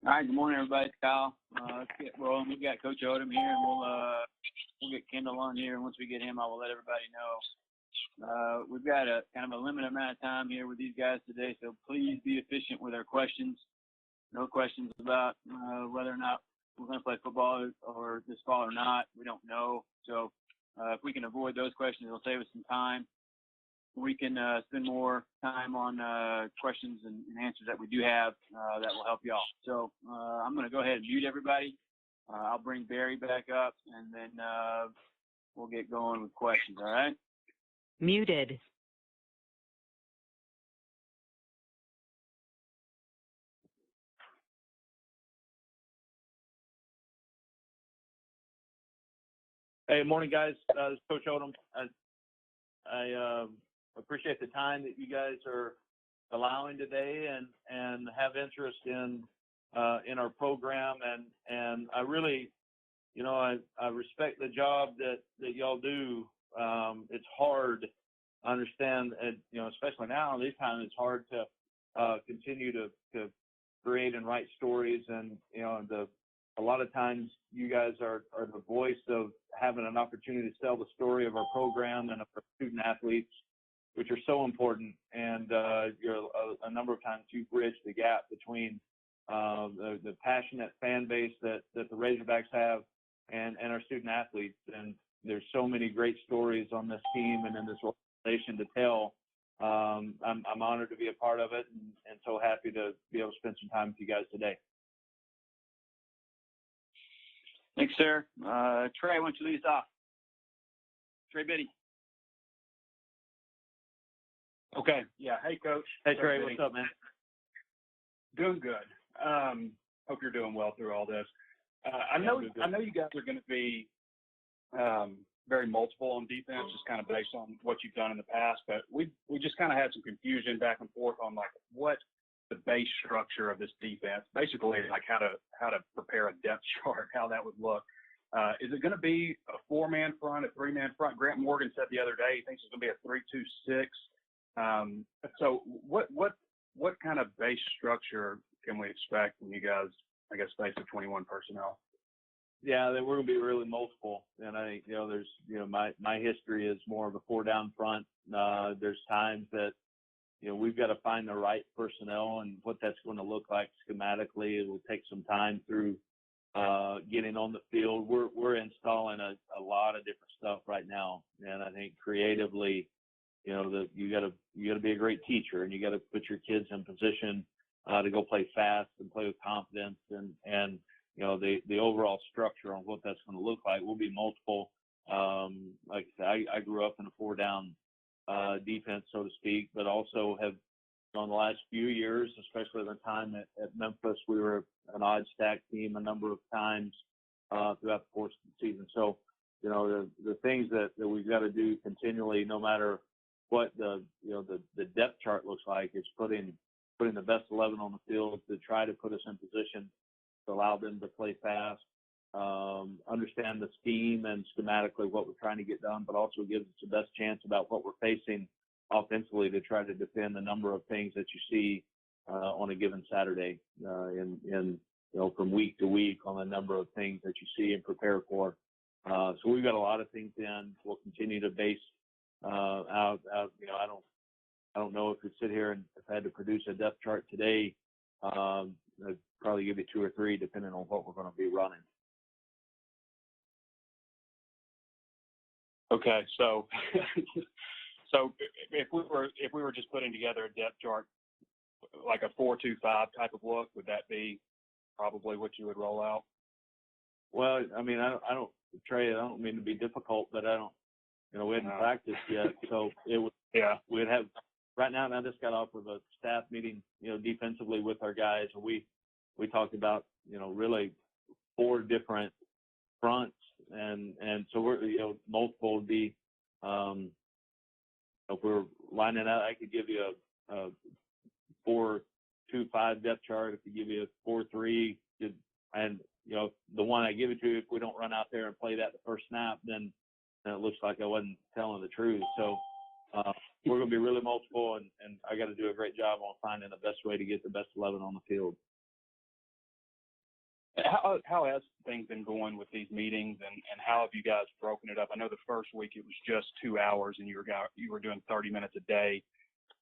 All right, good morning, everybody. It's Kyle. Let's get rolling. We've got Coach Odom here, and we'll get Kendal on here. And once we get him, I will let everybody know. We've got a kind of a limited amount of time here with these guys today, so please be efficient with our questions. No questions about whether or not we're going to play football or this fall or not. We don't know. So if we can avoid those questions, it'll save us some time. We can spend more time on questions and answers that we do have that will help y'all. So I'm going to go ahead and mute everybody. I'll bring Barry back up, and then we'll get going with questions, all right? Muted. Hey, morning, guys. This is Coach Odom. I appreciate the time that you guys are allowing today and have interest in our program, and I really, I respect the job that y'all do. It's hard, I understand, and especially now these times, it's hard to continue to create and write stories, and a lot of times you guys are the voice of having an opportunity to tell the story of our program and of our student athletes, which are so important. And a number of times you've bridged the gap between the passionate fan base that the Razorbacks have and our student athletes. And there's so many great stories on this team and in this organization to tell. I'm honored to be a part of it, and so happy to be able to spend some time with you guys today. Thanks, sir. Trey, why don't you lead us off? Trey Biddy. Okay. Yeah. Hey, Coach. Hey, Trey. What's up, man? Doing good. Hope you're doing well through all this. I know you guys are going to be very multiple on defense, just kind of based on what you've done in the past. But we just kind of had some confusion back and forth on like what the base structure of this defense, basically like how to prepare a depth chart, how that would look. Is it going to be a 4-man front, a 3-man front? Grant Morgan said the other day he thinks it's going to be a 3-2-6. So what kind of base structure can we expect when you guys, I guess, face the 21 personnel? Yeah, we're going to be really multiple, and I think there's my history is more of a 4-down front. There's times that we've got to find the right personnel and what that's going to look like schematically. It will take some time through getting on the field. We're installing a lot of different stuff right now, and I think creatively, you got to be a great teacher, and you got to put your kids in position to go play fast and play with confidence, and the overall structure on what that's going to look like will be multiple. Like I said, I grew up in a 4-down defense, so to speak, but also have on the last few years, especially the time at Memphis, we were an odd stack team a number of times throughout the course of the season. So, the things that we've got to do continually, no matter what the depth chart looks like, is putting the best 11 on the field to try to put us in position to allow them to play fast, understand the scheme and schematically what we're trying to get done, but also gives us the best chance about what we're facing offensively to try to defend the number of things that you see on a given Saturday from week to week on the number of things that you see and prepare for. So we've got a lot of things in. We'll continue to base out. I don't know if we sit here and if I had to produce a depth chart today, I'd probably give you 2 or 3 depending on what we're going to be running. Okay, so if we were just putting together a depth chart, like a 4-2-5 type of look, would that be probably what you would roll out? Well, I mean, I don't, Trey, I don't mean to be difficult, but I don't, we hadn't practiced yet, so it would. Yeah. We'd have right now. And I just got off of a staff meeting, defensively with our guys, and we talked about, really 4 different fronts, and so we're, multiple would be. If we're lining out, I could give you a 4-2-5 depth chart. If you give you a 4-3, and the one I give it to you, if we don't run out there and play that the first snap, then it looks like I wasn't telling the truth. So we're going to be really multiple, and I got to do a great job on finding the best way to get the best 11 on the field. How has things been going with these meetings, and how have you guys broken it up? I know the first week it was just 2 hours, and you were doing 30 minutes a day.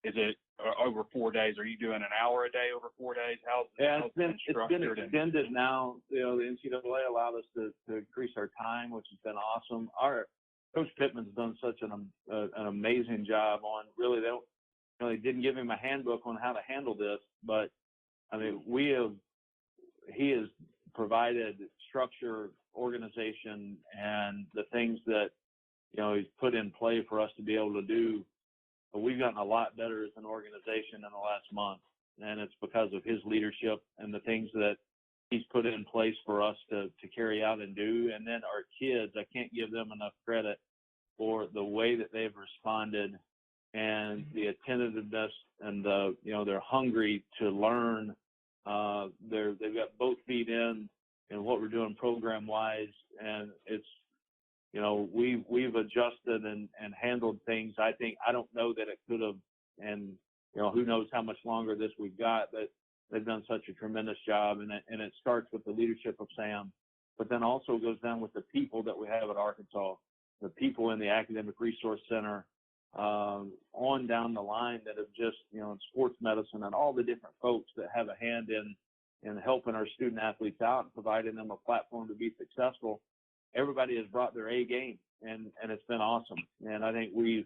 Is it over 4 days? Are you doing an hour a day over 4 days? It's been extended now. The NCAA allowed us to increase our time, which has been awesome. Our Coach Pittman's done such an amazing job on really. They didn't give him a handbook on how to handle this, but I mean he has provided structure, organization, and the things that he's put in play for us to be able to do. But we've gotten a lot better as an organization in the last month, and it's because of his leadership and the things that he's put in place for us to carry out and do. And then our kids, I can't give them enough credit for the way that they've responded and the attentiveness and they're hungry to learn. They've got both feet in what we're doing program wise, and it's we've adjusted and handled things. I don't know that it could have, and who knows how much longer this we've got, but they've done such a tremendous job, and it starts with the leadership of Sam, but then also goes down with the people that we have at Arkansas, the people in the Academic Resource Center, on down the line that have just in sports medicine and all the different folks that have a hand in helping our student athletes out and providing them a platform to be successful. Everybody has brought their A game, and it's been awesome. And I think we've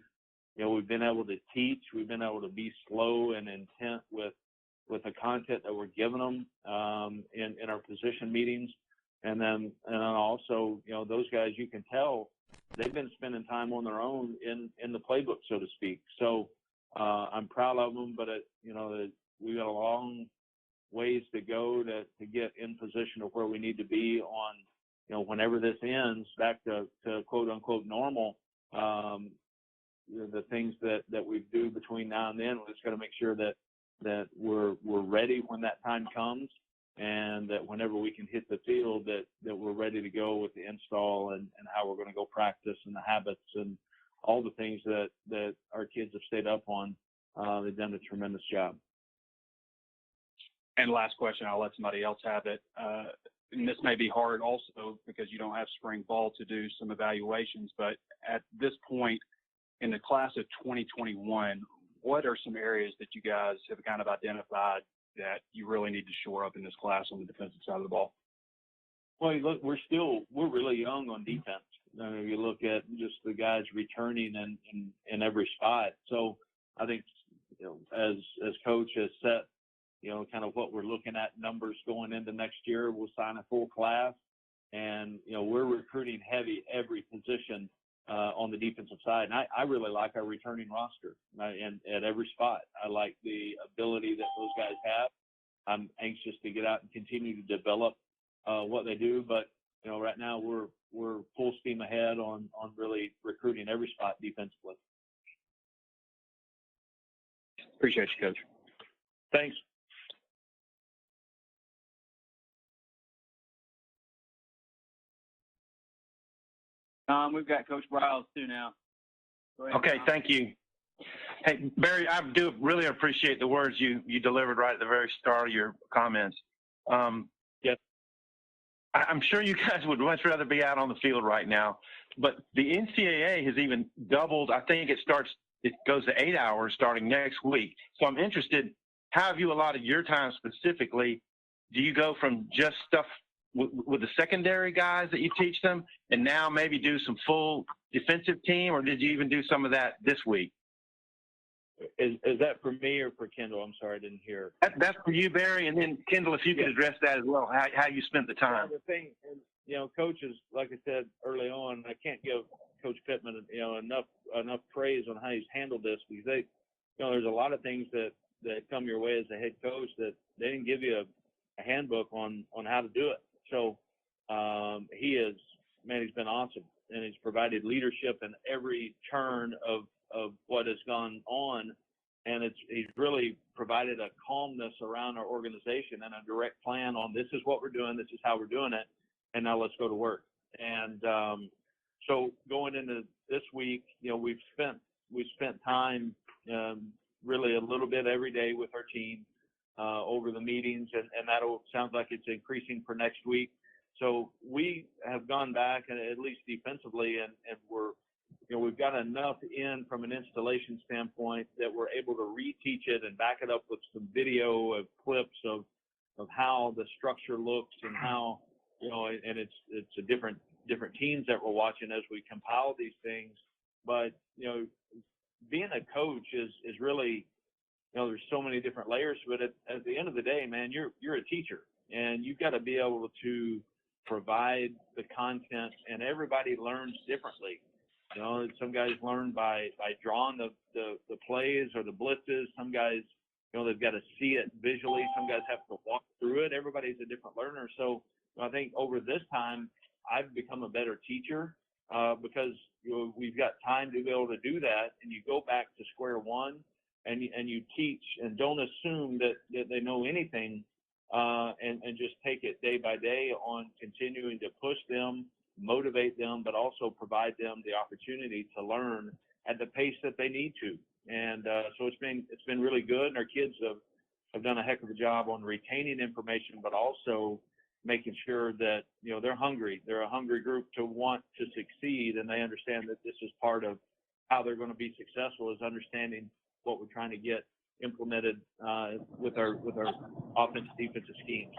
been able to teach. We've been able to be slow and intent with the content that we're giving them in our position meetings. And then also, those guys, you can tell they've been spending time on their own in the playbook, so to speak. So I'm proud of them, but we got a long ways to go to get in position of where we need to be on, whenever this ends, back to quote unquote normal. The things that we do between now and then, we just got to make sure that we're ready when that time comes, and that whenever we can hit the field, that we're ready to go with the install and how we're going to go practice and the habits and all the things that our kids have stayed up on. They've done a tremendous job. And last question, I'll let somebody else have it. And this may be hard also because you don't have spring ball to do some evaluations, but at this point in the class of 2021, what are some areas that you guys have kind of identified that you really need to shore up in this class on the defensive side of the ball? Well, look, we're really young on defense. You look at just the guys returning in every spot. So I think, as coach has set, kind of what we're looking at numbers going into next year, we'll sign a full class, and we're recruiting heavy every position on the defensive side. And I really like our returning roster and at every spot. I like the ability that those guys have. I'm anxious to get out and continue to develop what they do, but right now we're full steam ahead on really recruiting every spot defensively. Appreciate you, Coach. Thanks. We've got Coach Briles too now. Go ahead, Okay, Tom. thank you. Hey, Barry, I do really appreciate the words you delivered right at the very start of your comments. Yes. I'm sure you guys would much rather be out on the field right now, but the NCAA has even doubled. I think it goes to 8 hours starting next week. So I'm interested, how have you allotted your time specifically? Do you go from just stuff with the secondary guys that you teach them, and now maybe do some full defensive team, or did you even do some of that this week? Is that for me or for Kendal? I'm sorry, I didn't hear. That's for you, Barry, and then Kendal, if you could address that as well, how you spent the time. Well, the thing, coaches, like I said early on, I can't give Coach Pittman, enough praise on how he's handled this, because there's a lot of things that come your way as a head coach that they didn't give you a handbook on how to do it. So he's been awesome, and he's provided leadership in every turn of what has gone on, and he's really provided a calmness around our organization and a direct plan on, this is what we're doing, this is how we're doing it, and now let's go to work. And so going into this week, we've spent time really a little bit every day with our team. over the meetings, and that'll sounds like it's increasing for next week. So we have gone back, and at least defensively, and we've got enough in from an installation standpoint that we're able to reteach it and back it up with some video of clips of how the structure looks and how, and it's a different teams that we're watching as we compile these things. But, being a coach is really, there's so many different layers to it. At the end of the day, man, you're a teacher, and you've got to be able to provide the content, and everybody learns differently. Some guys learn by drawing the plays or the blitzes. Some guys, they've got to see it visually. Some guys have to walk through it. Everybody's a different learner. So I think over this time, I've become a better teacher because we've got time to be able to do that. And you go back to square one and you teach, and don't assume that they know anything, and just take it day by day on continuing to push them, motivate them, but also provide them the opportunity to learn at the pace that they need to. And so it's been really good, and our kids have done a heck of a job on retaining information, but also making sure that they're hungry. They're a hungry group to want to succeed, and they understand that this is part of how they're going to be successful, is understanding what we're trying to get implemented with our offensive defensive schemes.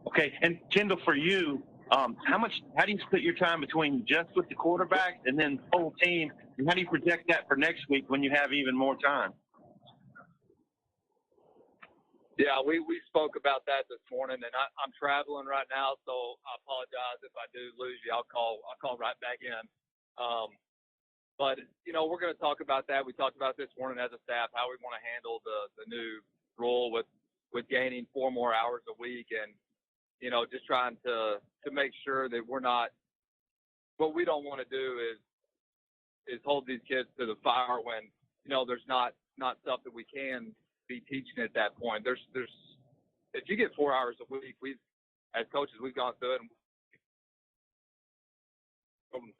Okay, and Kendal, for you, how do you split your time between just with the quarterback and then whole team, and how do you project that for next week when you have even more time? Yeah, we spoke about that this morning, and I'm traveling right now, so I apologize if I do lose you. I'll call right back in. But we're going to talk about that. We talked about this morning as a staff how we want to handle the new rule with gaining 4 more hours a week, and just trying to make sure that we're not. What we don't want to do is hold these kids to the fire when there's not stuff that we can be teaching at that point. There's if you get 4 hours a week, as coaches we've gone through it, and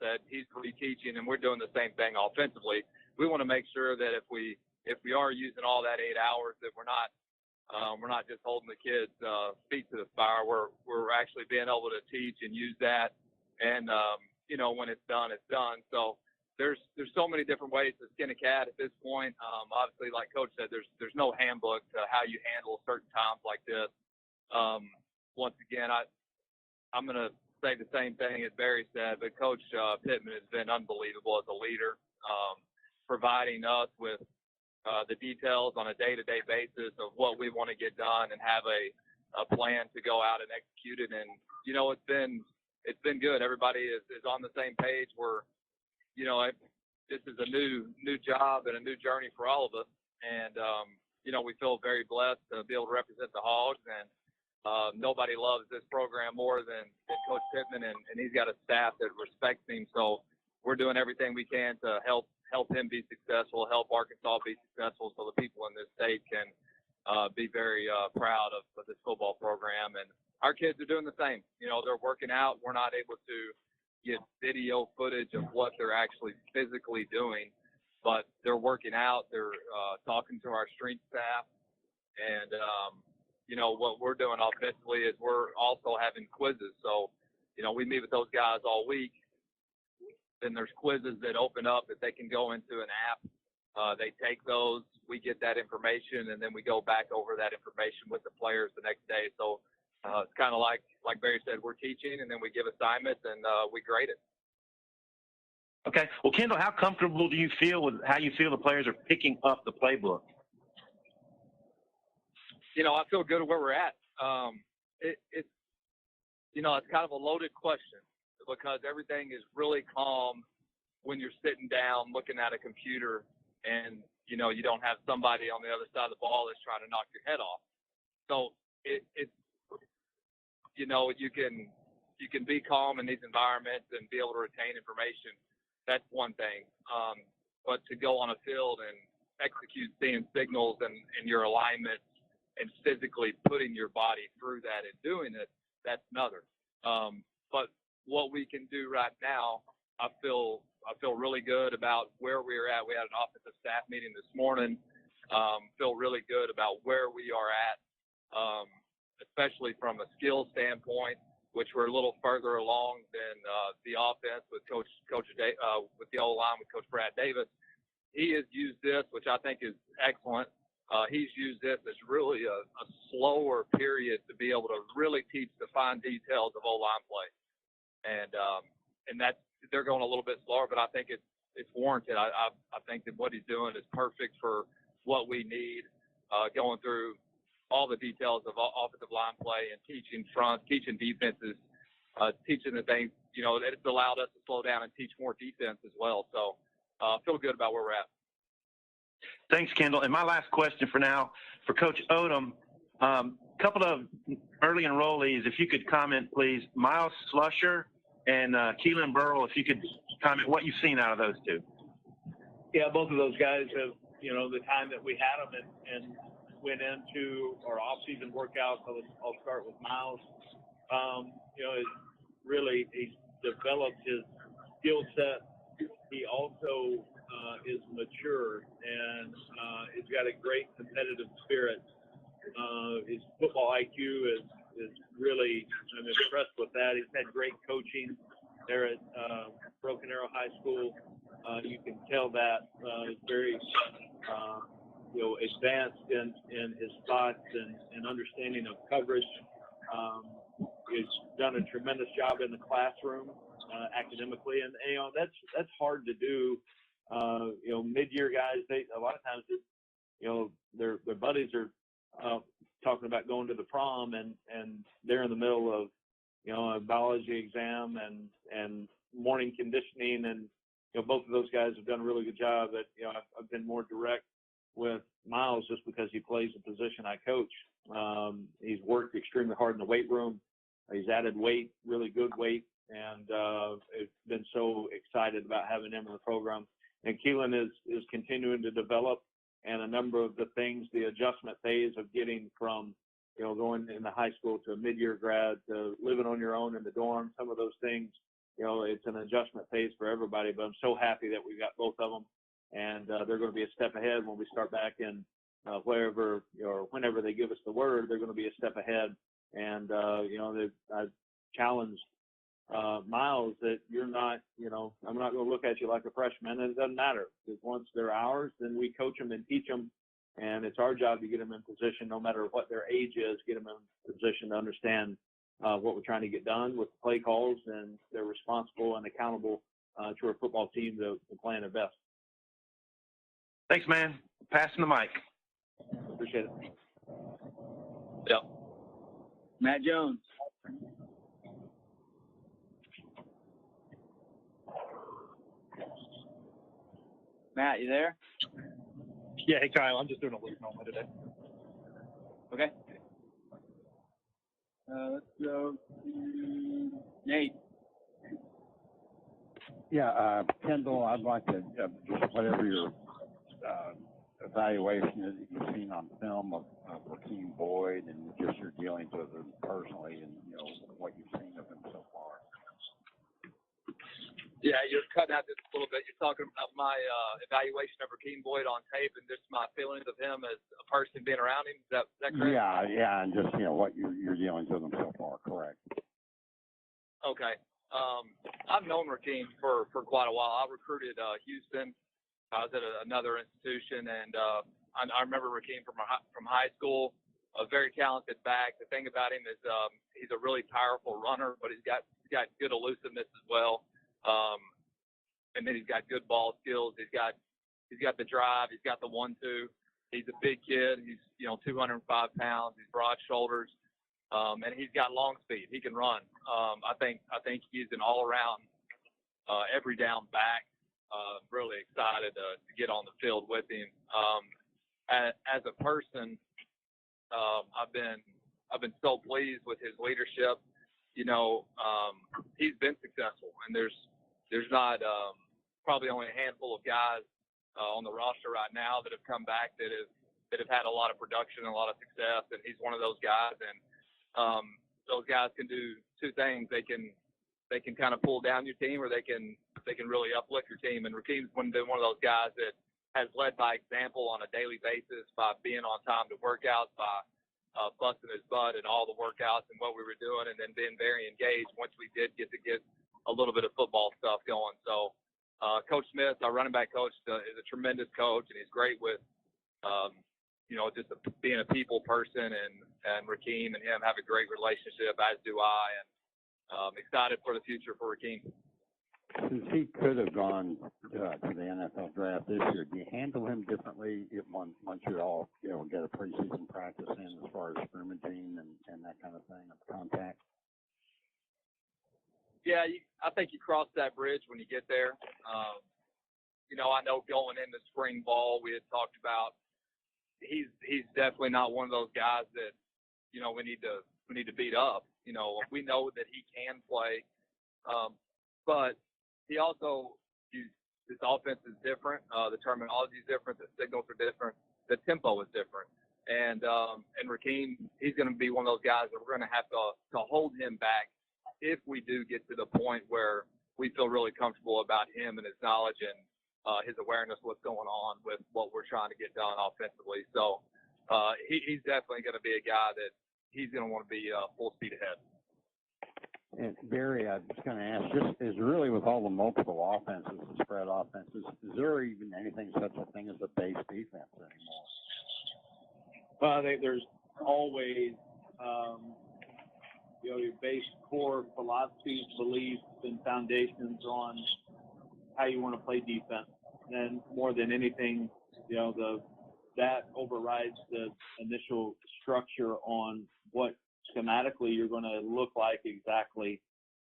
said he's reteaching, and we're doing the same thing offensively. We want to make sure that if we are using all that 8 hours, that we're not just holding the kids' feet to the fire. We're actually being able to teach and use that, and when it's done, it's done. So there's so many different ways to skin a cat at this point. Obviously, like Coach said, there's no handbook to how you handle certain times like this. Once again, I'm going to say the same thing as Barry said, but Coach Pittman has been unbelievable as a leader, providing us with the details on a day-to-day basis of what we want to get done and have a plan to go out and execute it. And it's been good. Everybody is on the same page. This is a new job and a new journey for all of us, and we feel very blessed to be able to represent the Hogs. And nobody loves this program more than Coach Pittman, and he's got a staff that respects him. So we're doing everything we can to help him be successful, help Arkansas be successful, so the people in this state can be very proud of this football program. And our kids are doing the same. They're working out. We're not able to get video footage of what they're actually physically doing, but they're working out. They're talking to our strength staff, and what we're doing offensively is we're also having quizzes. So we meet with those guys all week. Then there's quizzes that open up that they can go into an app. They take those, we get that information, and then we go back over that information with the players the next day. So it's kind of like Barry said, we're teaching, and then we give assignments, and we grade it. Okay. Well, Kendal, how comfortable do you feel with how you feel the players are picking up the playbook? I feel good at where we're at. It's kind of a loaded question because everything is really calm when you're sitting down looking at a computer and, you don't have somebody on the other side of the ball that's trying to knock your head off. So you can be calm in these environments and be able to retain information. That's one thing. But to go on a field and execute seeing signals and your alignment and physically putting your body through that and doing it, that's another. But what we can do right now, I feel really good about where we're at. We had an offensive staff meeting this morning. Feel really good about where we are at, especially from a skill standpoint, which we're a little further along than the offense with with the O-line with Coach Brad Davis. He has used this, which I think is excellent. He's used this as really a slower period to be able to really teach the fine details of O-line play, and that's they're going a little bit slower, but I think it's warranted. I think that what he's doing is perfect for what we need, going through all the details of offensive line play and teaching fronts, teaching defenses, teaching the things, it's allowed us to slow down and teach more defense as well. So feel good about where we're at. Thanks, Kendal. And my last question for now, for Coach Odom, couple of early enrollees, if you could comment, please. Miles Slusher and Keelan Burrell, if you could comment what you've seen out of those two. Yeah, both of those guys have, the time that we had them and went into our off-season workouts. I'll start with Miles. He's developed his skill set. He also is mature and he's got a great competitive spirit. His football IQ is really, I'm impressed with that. He's had great coaching there at Broken Arrow High School. You can tell that he's very advanced in his thoughts and understanding of coverage. He's done a tremendous job in the classroom academically, and that's hard to do. Mid-year guys, a lot of times, their buddies are talking about going to the prom, and they're in the middle of a biology exam and morning conditioning, and both of those guys have done a really good job. But I've been more direct with Miles just because he plays the position I coach. He's worked extremely hard in the weight room. He's added weight, really good weight, and it's been so excited about having him in the program. And Keelan is continuing to develop, and a number of the things, the adjustment phase of getting from going in the high school to a mid-year grad to living on your own in the dorm, some of those things, it's an adjustment phase for everybody. But I'm so happy that we've got both of them, and they're going to be a step ahead when we start back in wherever or whenever they give us the word. They're going to be a step ahead. And I've challenged Miles that you're not, I'm not going to look at you like a freshman, and it doesn't matter, because once they're ours, then we coach them and teach them, and it's our job to get them in position, no matter what their age is, get them in position to understand what we're trying to get done with the play calls, and they're responsible and accountable to our football team to playing their best. Thanks, man. Passing the mic. Appreciate it. Yep. Matt Jones. Matt, you there? Yeah, hey Kyle, I'm just doing a listen only today. Okay. Let's go to Nate. Yeah, Kendal, I'd like to just whatever your evaluation is that you've seen on film of Rakeem Boyd and just your dealings with him personally, and what you've seen of him so far. Yeah, you're cutting out just a little bit. You're talking about my evaluation of Rakeem Boyd on tape and just my feelings of him as a person being around him. Is that correct? Yeah, and just what your dealings with him so far. Correct. Okay. I've known Rakeem for quite a while. I recruited Houston. I was at another institution, and I remember Rakeem from high school. A very talented back. The thing about him is he's a really powerful runner, but he's got good elusiveness as well. And then he's got good ball skills. He's got the drive. He's got the 1-2. He's a big kid. He's 205 pounds. He's broad shoulders, and he's got long speed. He can run. I think he's an all around every down back. Really excited to get on the field with him. As a person, I've been so pleased with his leadership. He's been successful, and there's not probably only a handful of guys on the roster right now that have come back that have had a lot of production and a lot of success, and he's one of those guys. And those guys can do two things. They can kind of pull down your team, or they can really uplift your team. And Rakeem's been one of those guys that has led by example on a daily basis by being on time to workouts, by busting his butt in all the workouts and what we were doing, and then being very engaged once we did get a little bit of football stuff going. So Coach Smith, our running back coach, is a tremendous coach, and he's great with, just being a people person, and Rakeem and him have a great relationship, as do I, and excited for the future for Rakeem. Since he could have gone to the NFL draft this year, do you handle him differently once you all get a preseason practice in as far as scrimmaging and that kind of thing, contact? Yeah, I think you cross that bridge when you get there. I know going into spring ball, we had talked about he's definitely not one of those guys that we need to beat up. We know that he can play, but he also, his offense is different. The terminology is different. The signals are different. The tempo is different. And Rakeem, he's going to be one of those guys that we're going to have to hold him back if we do get to the point where we feel really comfortable about him and his knowledge and his awareness of what's going on with what we're trying to get done offensively. So he's definitely going to be a guy that he's going to want to be full speed ahead. And Barry, I was going to ask, just is really with all the multiple offenses, the spread offenses, is there even anything such a thing as a base defense anymore? Well, I think there's always, your base core philosophies, beliefs, and foundations on how you want to play defense. And more than anything, that overrides the initial structure on what schematically you're going to look like exactly.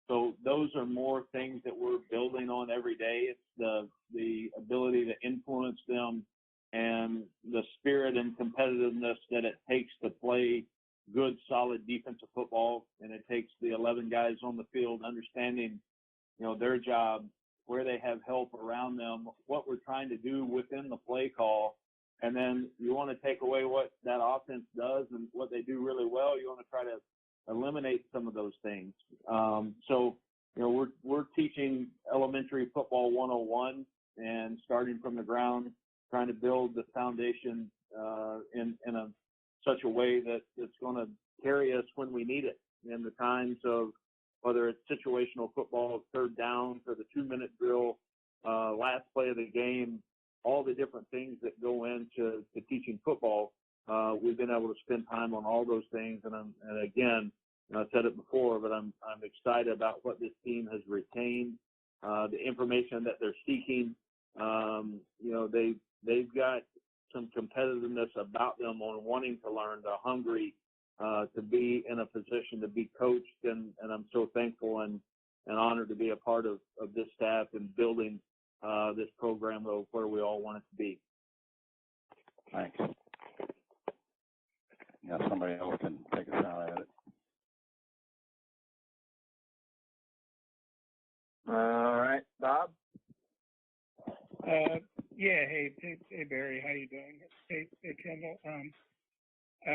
So those are more things that we're building on every day. It's the ability to influence them and the spirit and competitiveness that it takes to play good, solid defensive football. And it takes the 11 guys on the field understanding, their job, where they have help around them, what we're trying to do within the play call. And then you want to take away what that offense does and what they do really well. You want to try to eliminate some of those things. We're teaching elementary football 101 and starting from the ground, trying to build the foundation in such a way that it's going to carry us when we need it in the times of whether it's situational football, third down, for the 2-minute drill, last play of the game, all the different things that go into teaching football. We've been able to spend time on all those things. And again, I said it before, but I'm excited about what this team has retained, the information that they're seeking. They've got some competitiveness about them on wanting to learn. They're hungry to be in a position to be coached. And I'm so thankful and honored to be a part of this staff and building this program of where we all want it to be. Thanks. Yeah, somebody else can take a shot at it. All right, Bob. Hey Barry, how you doing? Hey Kendal.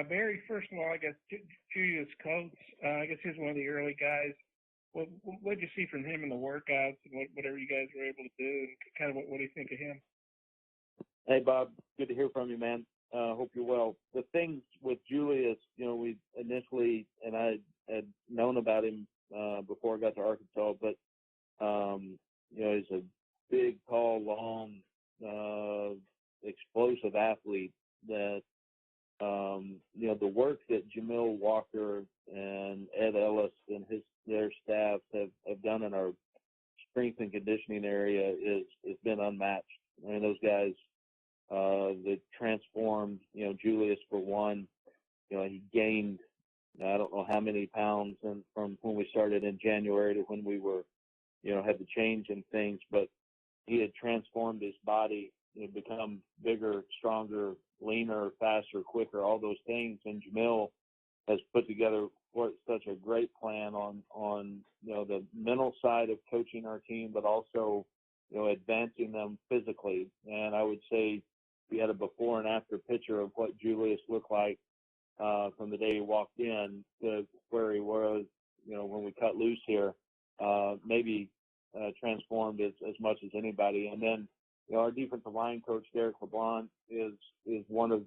Barry, first of all, I guess Julius Coates, I guess he's one of the early guys. What did you see from him in the workouts and whatever you guys were able to do, and kind of what do you think of him? Hey, Bob, good to hear from you, man. Hope you're well. The things with Julius, we initially, and I had known about him before I got to Arkansas, but he's a big, tall, long, explosive athlete that, the work that Jamil Walker and Ed Ellis and their staff have done in our strength and conditioning area has been unmatched. I mean, those guys, that transformed, Julius for one, he gained, I don't know how many pounds from when we started in January to when we were, had the change in things, but he had transformed his body, become bigger, stronger, leaner, faster, quicker, all those things. And Jamil has put together such a great plan on the mental side of coaching our team, but also, advancing them physically. And I would say we had a before and after picture of what Julius looked like from the day he walked in to where he was, when we cut loose here, maybe transformed as much as anybody. And then our defensive line coach, Derek LeBlanc, is one of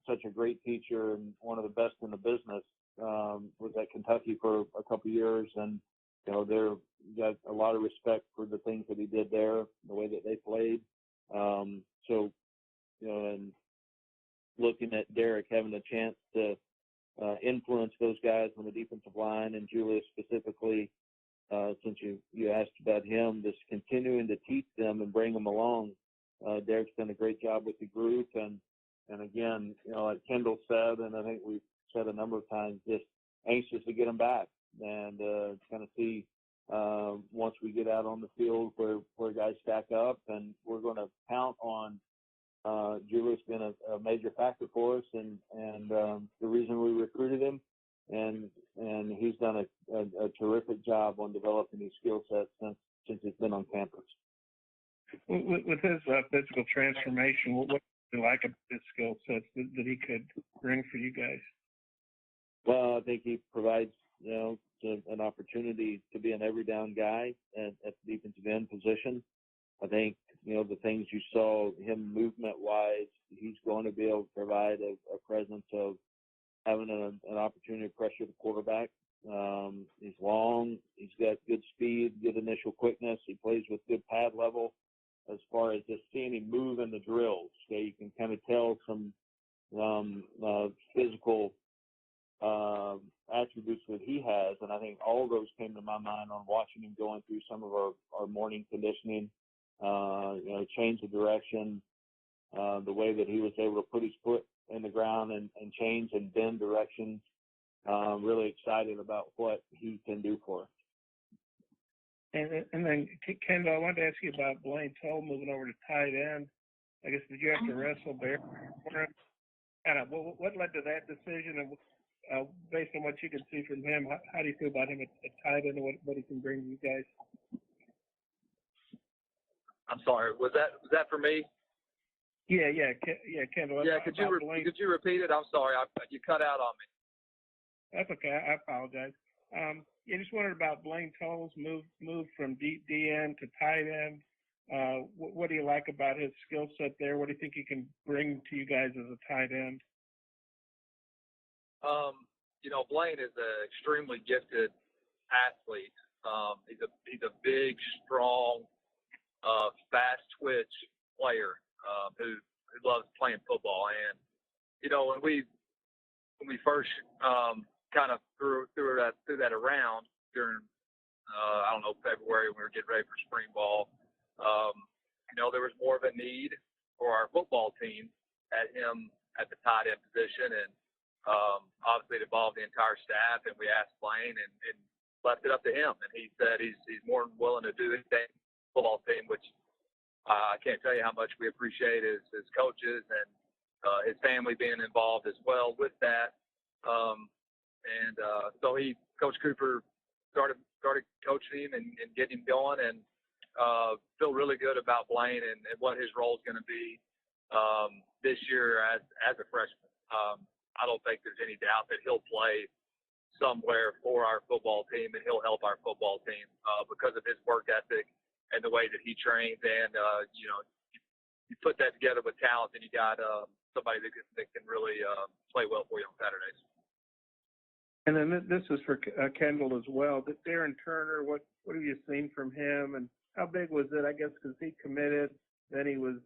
such a great teacher and one of the best in the business. Was at Kentucky for a couple of years, and they're got a lot of respect for the things that he did there, the way that they played. And looking at Derek having a chance to influence those guys on the defensive line, and Julius specifically, since you asked about him, just continuing to teach them and bring them along. Derek's done a great job with the group, and again, like Kendal said, and I think we've said a number of times, just anxious to get them back and kind of see once we get out on the field where guys stack up, and we're going to count on Julius being a major factor for us, and the reason we recruited him, and he's done a terrific job on developing his skill sets since he's been on campus. With his physical transformation, what do you like about his skill sets that he could bring for you guys? Well, I think he provides, an opportunity to be an every down guy at the defensive end position. I think, the things you saw him movement-wise, he's going to be able to provide a presence of having an opportunity to pressure the quarterback. He's long. He's got good speed, good initial quickness. He plays with good pad level as far as just seeing him move in the drills. So you can kind of tell some physical attributes that he has, and I think all of those came to my mind on watching him going through some of our morning conditioning. Change of direction, the way that he was able to put his foot in the ground and change and bend directions. Really excited about what he can do for us. And then, Kendall, I wanted to ask you about Blaine Toll moving over to tight end. I guess, did you have to wrestle there for him? Kind of, what led to that decision? And based on what you can see from him, how do you feel about him at tight end and what he can bring to you guys? I'm sorry. Was that for me? Yeah, Kendall. Yeah, could you repeat it? I'm sorry, you cut out on me. That's okay. I apologize. Just wondered about Blaine Toll's move from DN to tight end. What do you like about his skill set there? What do you think he can bring to you guys as a tight end? Blaine is an extremely gifted athlete. He's a big, strong, fast twitch player who loves playing football. And when we first kind of threw that around during February when we were getting ready for spring ball, there was more of a need for our football team at him at the tight end position, and obviously it involved the entire staff. And we asked Blaine and left it up to him, and he said he's more than willing to do anything football team, which I can't tell you how much we appreciate his coaches and his family being involved as well with that. So Coach Cooper started coaching him and getting him going, and feel really good about Blaine and what his role is going to be this year as a freshman. I don't think there's any doubt that he'll play somewhere for our football team, and he'll help our football team because of his work ethic and the way that he trains. And you put that together with talent, and you got somebody that can really play well for you on Saturdays. And then this is for Kendall as well. But Darren Turner, what have you seen from him, and how big was it? I guess because he committed, then he was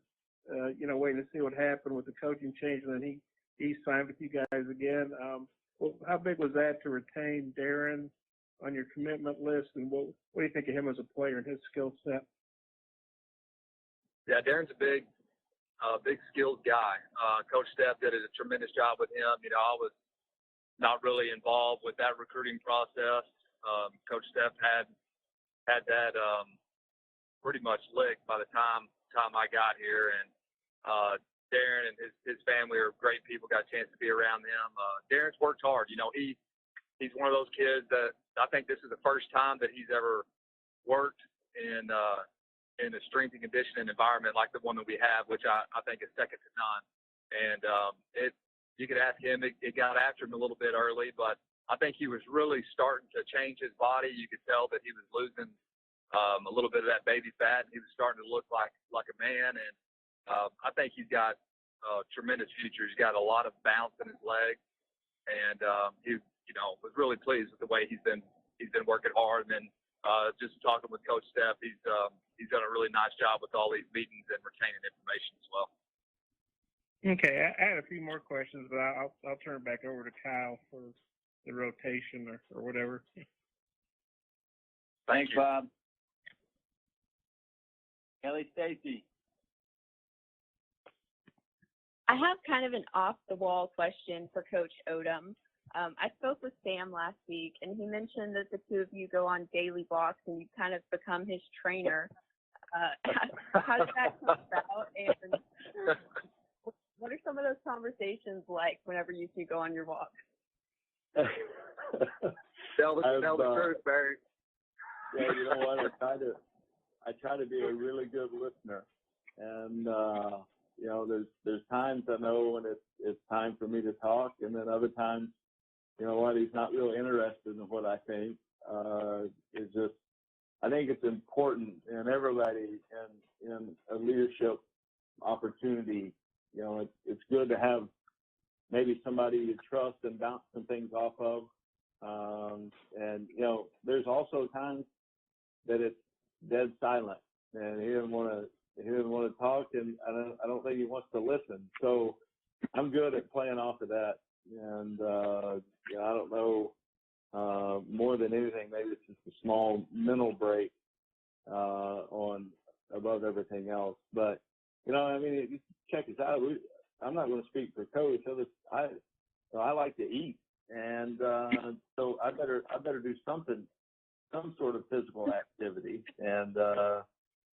waiting to see what happened with the coaching change, and then he signed with you guys again. How big was that to retain Darren on your commitment list, and what do you think of him as a player and his skill set? Yeah, Darren's a big skilled guy. Coach Stepp did a tremendous job with him. I was not really involved with that recruiting process. Coach Stepp had that pretty much licked by the time I got here, and Darren and his family are great people. Got a chance to be around them. Darren's worked hard. He's one of those kids that I think this is the first time that he's ever worked in a strength and conditioning environment like the one that we have, which I think is second to none. And you could ask him, it got after him a little bit early, but I think he was really starting to change his body. You could tell that he was losing a little bit of that baby fat, and he was starting to look like a man. And I think he's got a tremendous future. He's got a lot of bounce in his legs, and he, was really pleased with the way he's been working hard. And then just talking with Coach Steph, he's done a really nice job with all these meetings and retaining information as well. Okay, I had a few more questions, but I'll turn it back over to Kyle for the rotation or whatever. Thanks, Bob. Kelly Stacy. I have kind of an off-the-wall question for Coach Odom. I spoke with Sam last week, and he mentioned that the two of you go on daily walks and you kind of become his trainer. How did that come about? And what are some of those conversations like whenever you two go on your walks? Tell the truth, Barry. Yeah, you know what? I try to be a really good listener, and there's times I know when it's time for me to talk, and then other times, you know what, he's not real interested in what I think. It's just, I think it's important, and everybody in a leadership opportunity, it's good to have maybe somebody you trust and bounce some things off of. And there's also times that it's dead silent, and he doesn't want to talk, and I don't think he wants to listen. So I'm good at playing off of that, and I don't know, more than anything, maybe it's just a small mental break on above everything else. But you check this out. I'm not going to speak for Coach. I like to eat, and so I better do something, some sort of physical activity. And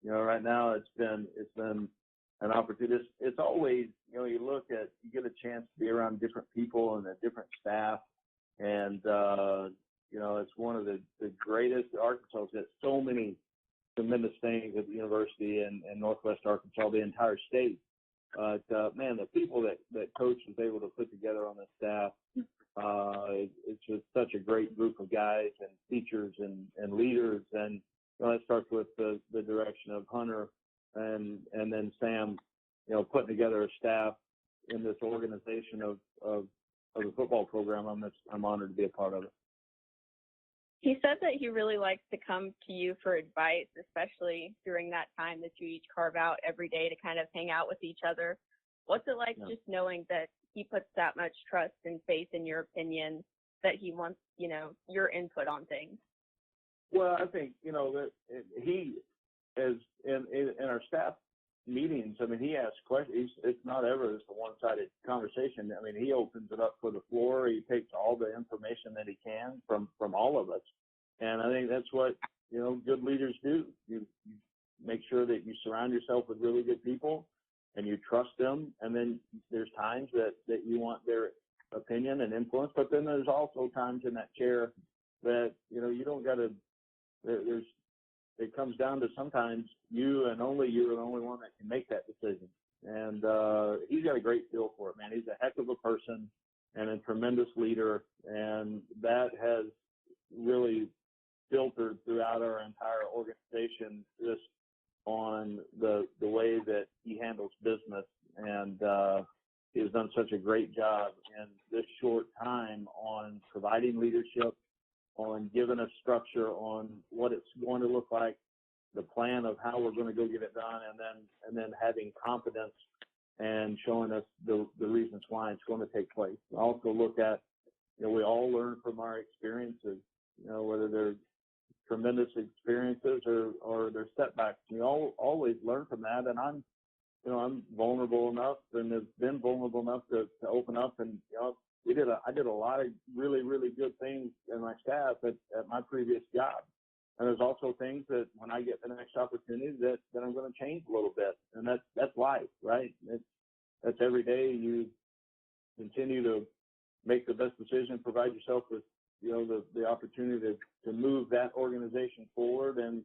right now it's been an opportunity. It's always, you get a chance to be around different people and a different staff, and it's one of the greatest. Arkansas's got so many tremendous things at the university and Northwest Arkansas, the entire state. But man, the people that Coach was able to put together on the staff, it's just such a great group of guys and teachers and leaders. And that starts with the direction of Hunter and then Sam, putting together a staff in this organization of the football program. I'm honored to be a part of it. He said that he really likes to come to you for advice, especially during that time that you each carve out every day to kind of hang out with each other. What's it like just knowing that he puts that much trust and faith in your opinion, that he wants, your input on things? Well, I think, that he is in our staff meetings. I mean, he asks questions. It's not ever just a one-sided conversation. I mean, he opens it up for the floor. He takes all the information that he can from all of us. And I think that's what, good leaders do. You make sure that you surround yourself with really good people and you trust them. And then there's times that you want their opinion and influence, but then there's also times in that chair that, you don't got to, it comes down to sometimes you and only you are the only one that can make that decision. And he's got a great feel for it, man. He's a heck of a person and a tremendous leader, and that has really filtered throughout our entire organization just on the way that he handles business. And he has done such a great job in this short time on providing leadership, on giving us structure on what it's going to look like, the plan of how we're going to go get it done, and then having confidence and showing us the reasons why it's going to take place. We also look at, we all learn from our experiences, whether they're tremendous experiences or they're setbacks. We all always learn from that, and I'm vulnerable enough and have been vulnerable enough to open up. And I did a lot of really, really good things in my staff at my previous job. And there's also things that when I get the next opportunity that I'm going to change a little bit. And that's life, right? That's every day you continue to make the best decision, provide yourself with, the opportunity to move that organization forward. And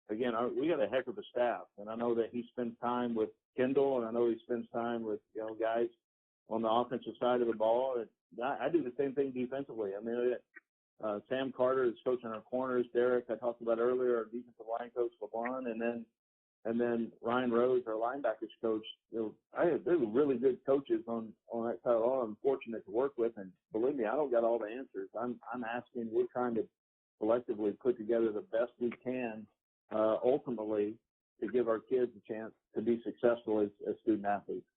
again, we got a heck of a staff. And I know that he spends time with Kendal, and I know he spends time with, guys on the offensive side of the ball. And I do the same thing defensively. I mean, Sam Carter is coaching our corners. Derek, I talked about earlier, our defensive line coach, LeBron, and then Ryan Rose, our linebackers coach. They're really good coaches on that side of the ball. I'm fortunate to work with, and believe me, I don't got all the answers. I'm asking. We're trying to collectively put together the best we can, ultimately, to give our kids a chance to be successful as student athletes.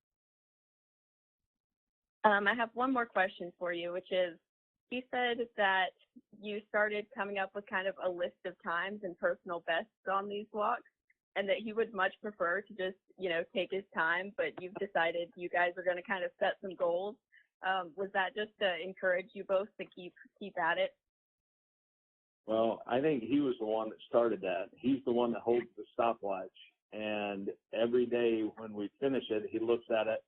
I have one more question for you, which is, he said that you started coming up with kind of a list of times and personal bests on these walks, and that he would much prefer to just, take his time, but you've decided you guys are going to kind of set some goals. Was that just to encourage you both to keep at it? Well, I think he was the one that started that. He's the one that holds the stopwatch, and every day when we finish it, he looks at it,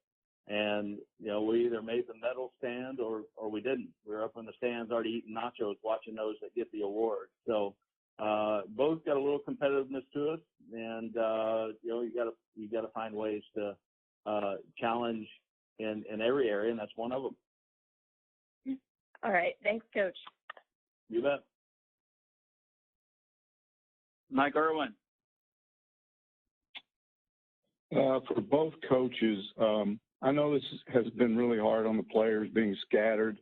and, we either made the medal stand or we didn't. We were up in the stands already eating nachos, watching those that get the award. So both got a little competitiveness to us, and you got to find ways to challenge in every area, and that's one of them. All right. Thanks, Coach. You bet. Mike Irwin. For both coaches, I know this has been really hard on the players, being scattered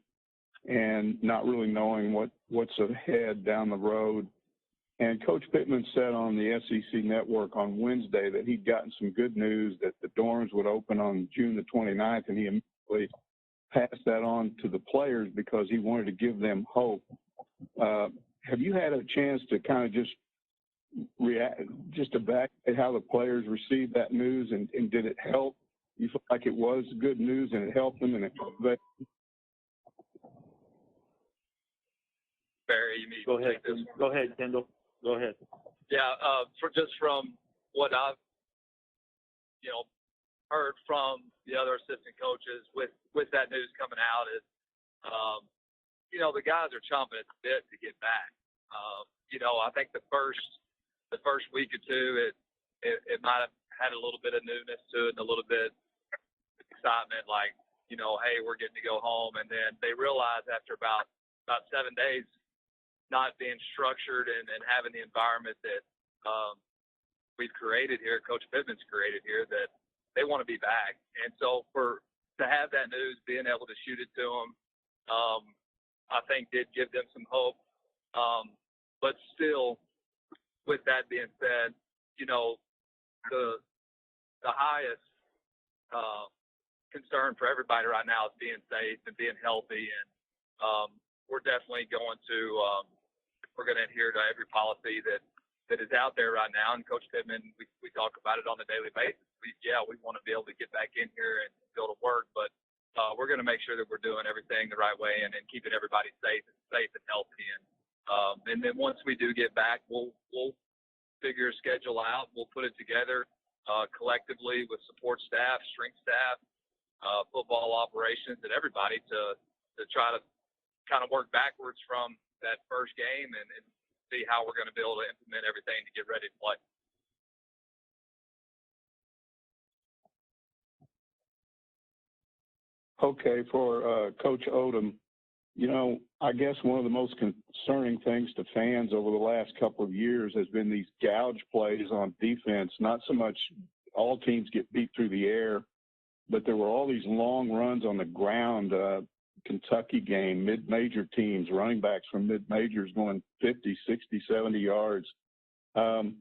and not really knowing what's ahead down the road. And Coach Pittman said on the SEC Network on Wednesday that he'd gotten some good news that the dorms would open on June the 29th, and he immediately passed that on to the players because he wanted to give them hope. Have you had a chance to kind of just evaluate how the players received that news, and did it help? You feel like it was good news and it helped them, and it motivated them? Barry, you mean Go ahead, Kendal. Go ahead. Yeah, from what I've heard from the other assistant coaches with that news coming out is, the guys are chomping at the bit to get back. I think the first week or two, it might have had a little bit of newness to it and a little bit of excitement, like, hey, we're getting to go home. And then they realized after about 7 days not being structured and having the environment that we've created here, Coach Pittman's created here, that they want to be back. And so to have that news, being able to shoot it to them, I think did give them some hope. But still, with that being said, the highest concern for everybody right now is being safe and being healthy. And we're definitely going to adhere to every policy that is out there right now. And Coach Pittman, we talk about it on a daily basis. We want to be able to get back in here and be able to work, but we're going to make sure that we're doing everything the right way and keeping everybody safe and healthy. And then once we do get back, we'll figure a schedule out. We'll put it together collectively with support staff, strength staff, football operations, and everybody to try to kind of work backwards from that first game and see how we're going to be able to implement everything to get ready to play. Okay, for Coach Odom, I guess one of the most concerning things to fans over the last couple of years has been these gouge plays on defense. Not so much all teams get beat through the air, but there were all these long runs on the ground. Kentucky game, mid-major teams, running backs from mid-majors going 50, 60, 70 yards. In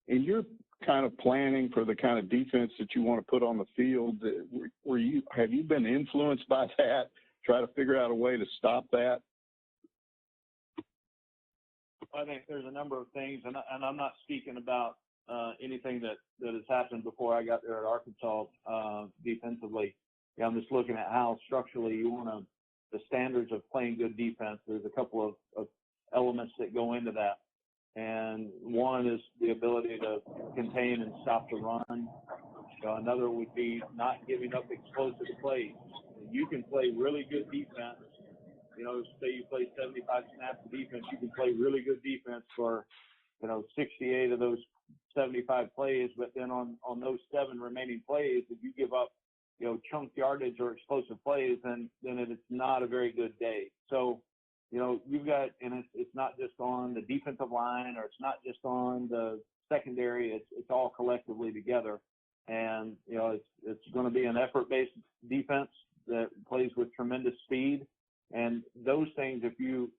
your kind of planning for the kind of defense that you want to put on the field, have you been influenced by that? Try to figure out a way to stop that? I think there's a number of things, and I'm not speaking about anything that has happened before I got there at Arkansas defensively. I'm just looking at how structurally the standards of playing good defense. There's a couple of elements that go into that. And one is the ability to contain and stop the run. Another would be not giving up explosive plays. You can play really good defense. Say you play 75 snaps of defense, you can play really good defense for, 68 of those 75 plays. But then on those 7 remaining plays, if you give up, chunk yardage or explosive plays, then it's not a very good day. So you've got, and it's not just on the defensive line or it's not just on the secondary. It's all collectively together. And, it's going to be an effort-based defense that plays with tremendous speed. And those things, if you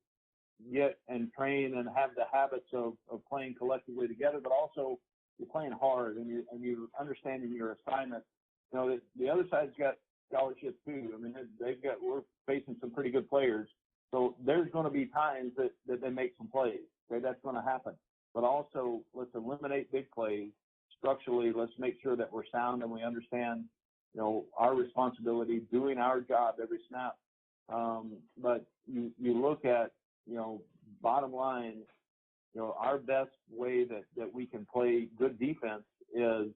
get and train and have the habits of playing collectively together, but also you're playing hard and you're understanding your assignment. The other side's got scholarships too. I mean, we're facing some pretty good players. So there's going to be times that they make some plays. Okay, that's going to happen. But also, let's eliminate big plays. Structurally, let's make sure that we're sound and we understand, our responsibility, doing our job every snap. But you look at, bottom line, our best way that we can play good defense is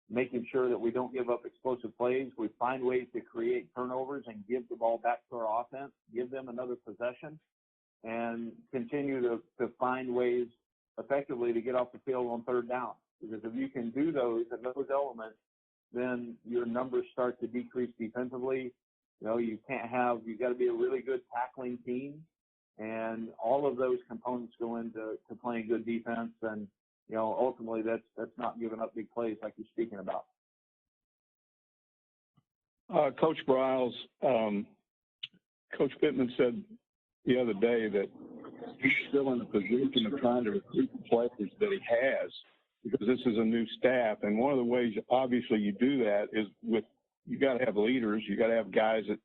making sure that we don't give up explosive plays. We find ways to create turnovers and give the ball back to our offense, give them another possession, and continue to find ways effectively to get off the field on third down. Because if you can do those elements, then your numbers start to decrease defensively. You've got to be a really good tackling team. And all of those components go into playing good defense. And, ultimately that's not giving up big plays like you're speaking about. Coach Briles, Coach Pittman said the other day that he's still in the position of trying to recruit the players that he has because this is a new staff. And one of the ways, obviously, you do that is you got to have leaders. You got to have guys that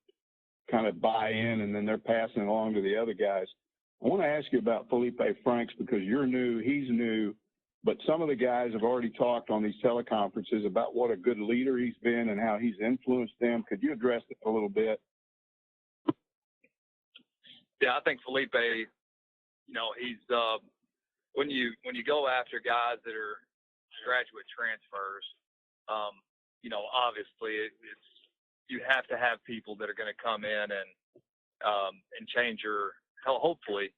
kind of buy in and then they're passing it along to the other guys. I want to ask you about Felipe Franks because you're new, he's new, but some of the guys have already talked on these teleconferences about what a good leader he's been and how he's influenced them. Could you address it a little bit? Yeah, I think Felipe, he's when you go after guys that are graduate transfers, obviously you have to have people that are going to come in and change hopefully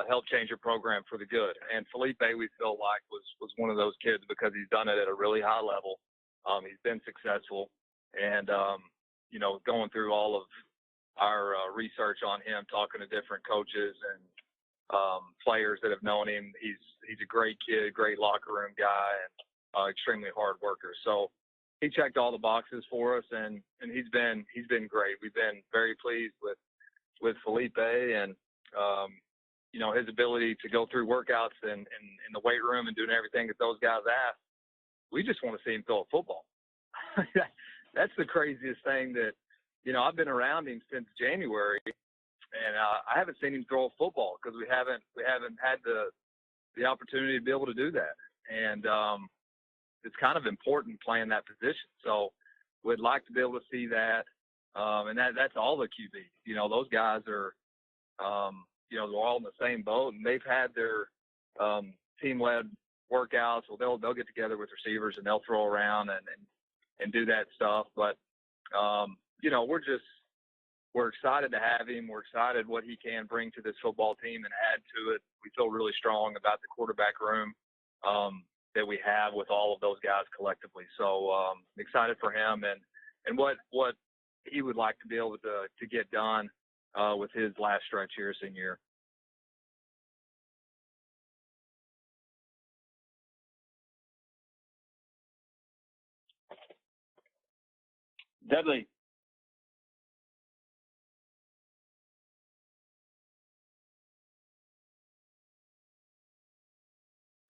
help change your program for the good. And Felipe, we feel like was one of those kids because he's done it at a really high level. He's been successful, and going through all of our research on him, talking to different coaches and players that have known him, he's a great kid, great locker room guy, and extremely hard worker. So he checked all the boxes for us, and he's been great. We've been very pleased with Felipe and his ability to go through workouts and in the weight room and doing everything that those guys ask. We just want to see him throw a football. That's the craziest thing that, I've been around him since January, and I haven't seen him throw a football because we haven't had the opportunity to be able to do that. And it's kind of important playing that position. So we'd like to be able to see that. And that's all the QBs. Those guys are, they're all in the same boat, and they've had their team-led workouts. Well, they'll get together with receivers and they'll throw around and do that stuff. But we're excited to have him. We're excited what he can bring to this football team and add to it. We feel really strong about the quarterback room that we have with all of those guys collectively. So excited for him and what he would like to be able to get done with his last stretch here, senior year. Dudley.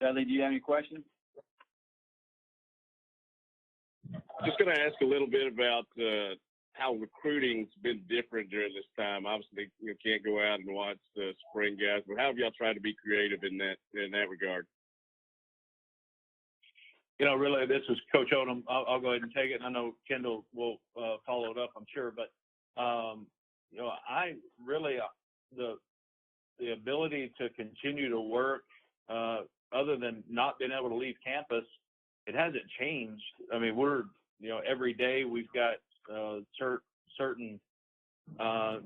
Dudley, do you have any questions? Just going to ask a little bit about how recruiting's been different during this time. Obviously, you can't go out and watch the spring guys, but how have y'all tried to be creative in that regard? Really, this is Coach Odom. I'll go ahead and take it. I know Kendal will follow it up, I'm sure. But, I really, the ability to continue to work, other than not being able to leave campus, it hasn't changed. I mean, we're, every day we've got certain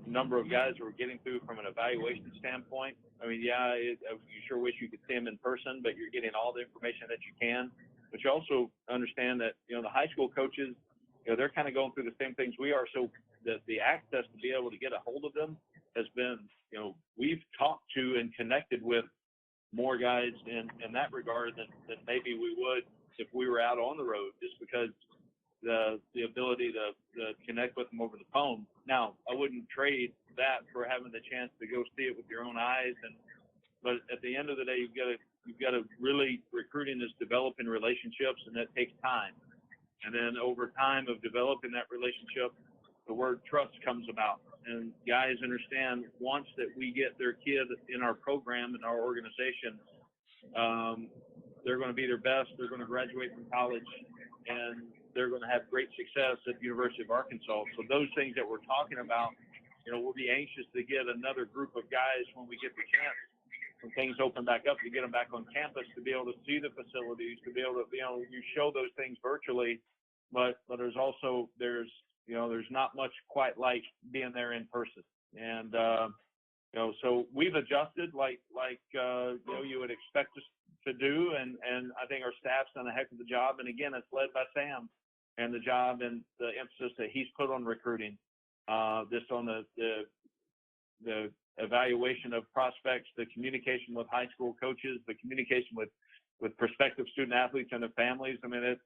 number of guys who are getting through from an evaluation standpoint. I mean, you sure wish you could see them in person, but you're getting all the information that you can. But you also understand that, the high school coaches, they're kind of going through the same things we are. So the access to be able to get a hold of them has been, we've talked to and connected with more guys in that regard than maybe we would if we were out on the road, just because the ability to connect with them over the phone. Now, I wouldn't trade that for having the chance to go see it with your own eyes. But at the end of the day, you've got to really, recruiting is developing relationships, and that takes time. And then over time of developing that relationship, the word trust comes about. And guys understand once that we get their kid in our program, in our organization, they're going to be their best. They're going to graduate from college, and they're going to have great success at the University of Arkansas. So those things that we're talking about, we'll be anxious to get another group of guys when we get the chance, when things open back up, to get them back on campus, to be able to see the facilities, to be able to, you show those things virtually, but there's also, there's not much quite like being there in person. And, so we've adjusted like you would expect us to do. And I think our staff's done a heck of a job. And again, it's led by Sam and the job and the emphasis that he's put on recruiting, this on the evaluation of prospects, the communication with high school coaches, the communication with prospective student athletes and their families. I mean,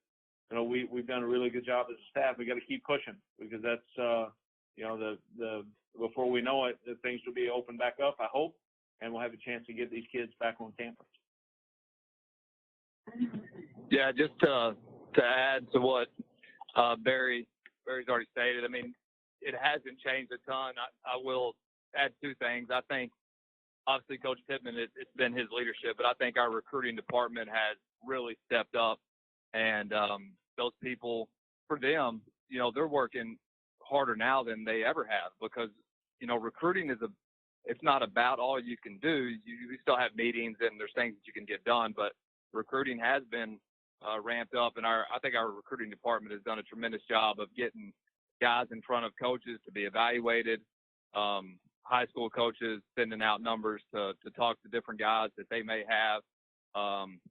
we've done a really good job as a staff. We got to keep pushing, because that's, before we know it, things will be open back up, I hope, and we'll have a chance to get these kids back on campus. Yeah, just to add to what Barry's already stated, I mean, it hasn't changed a ton. I will add two things. I think, obviously, Coach Pittman, it's been his leadership, but I think our recruiting department has really stepped up. And those people, for them, they're working harder now than they ever have, because, recruiting it's not about all you can do. You still have meetings and there's things that you can get done, but recruiting has been ramped up. And I think our recruiting department has done a tremendous job of getting guys in front of coaches to be evaluated, high school coaches sending out numbers to talk to different guys that they may have.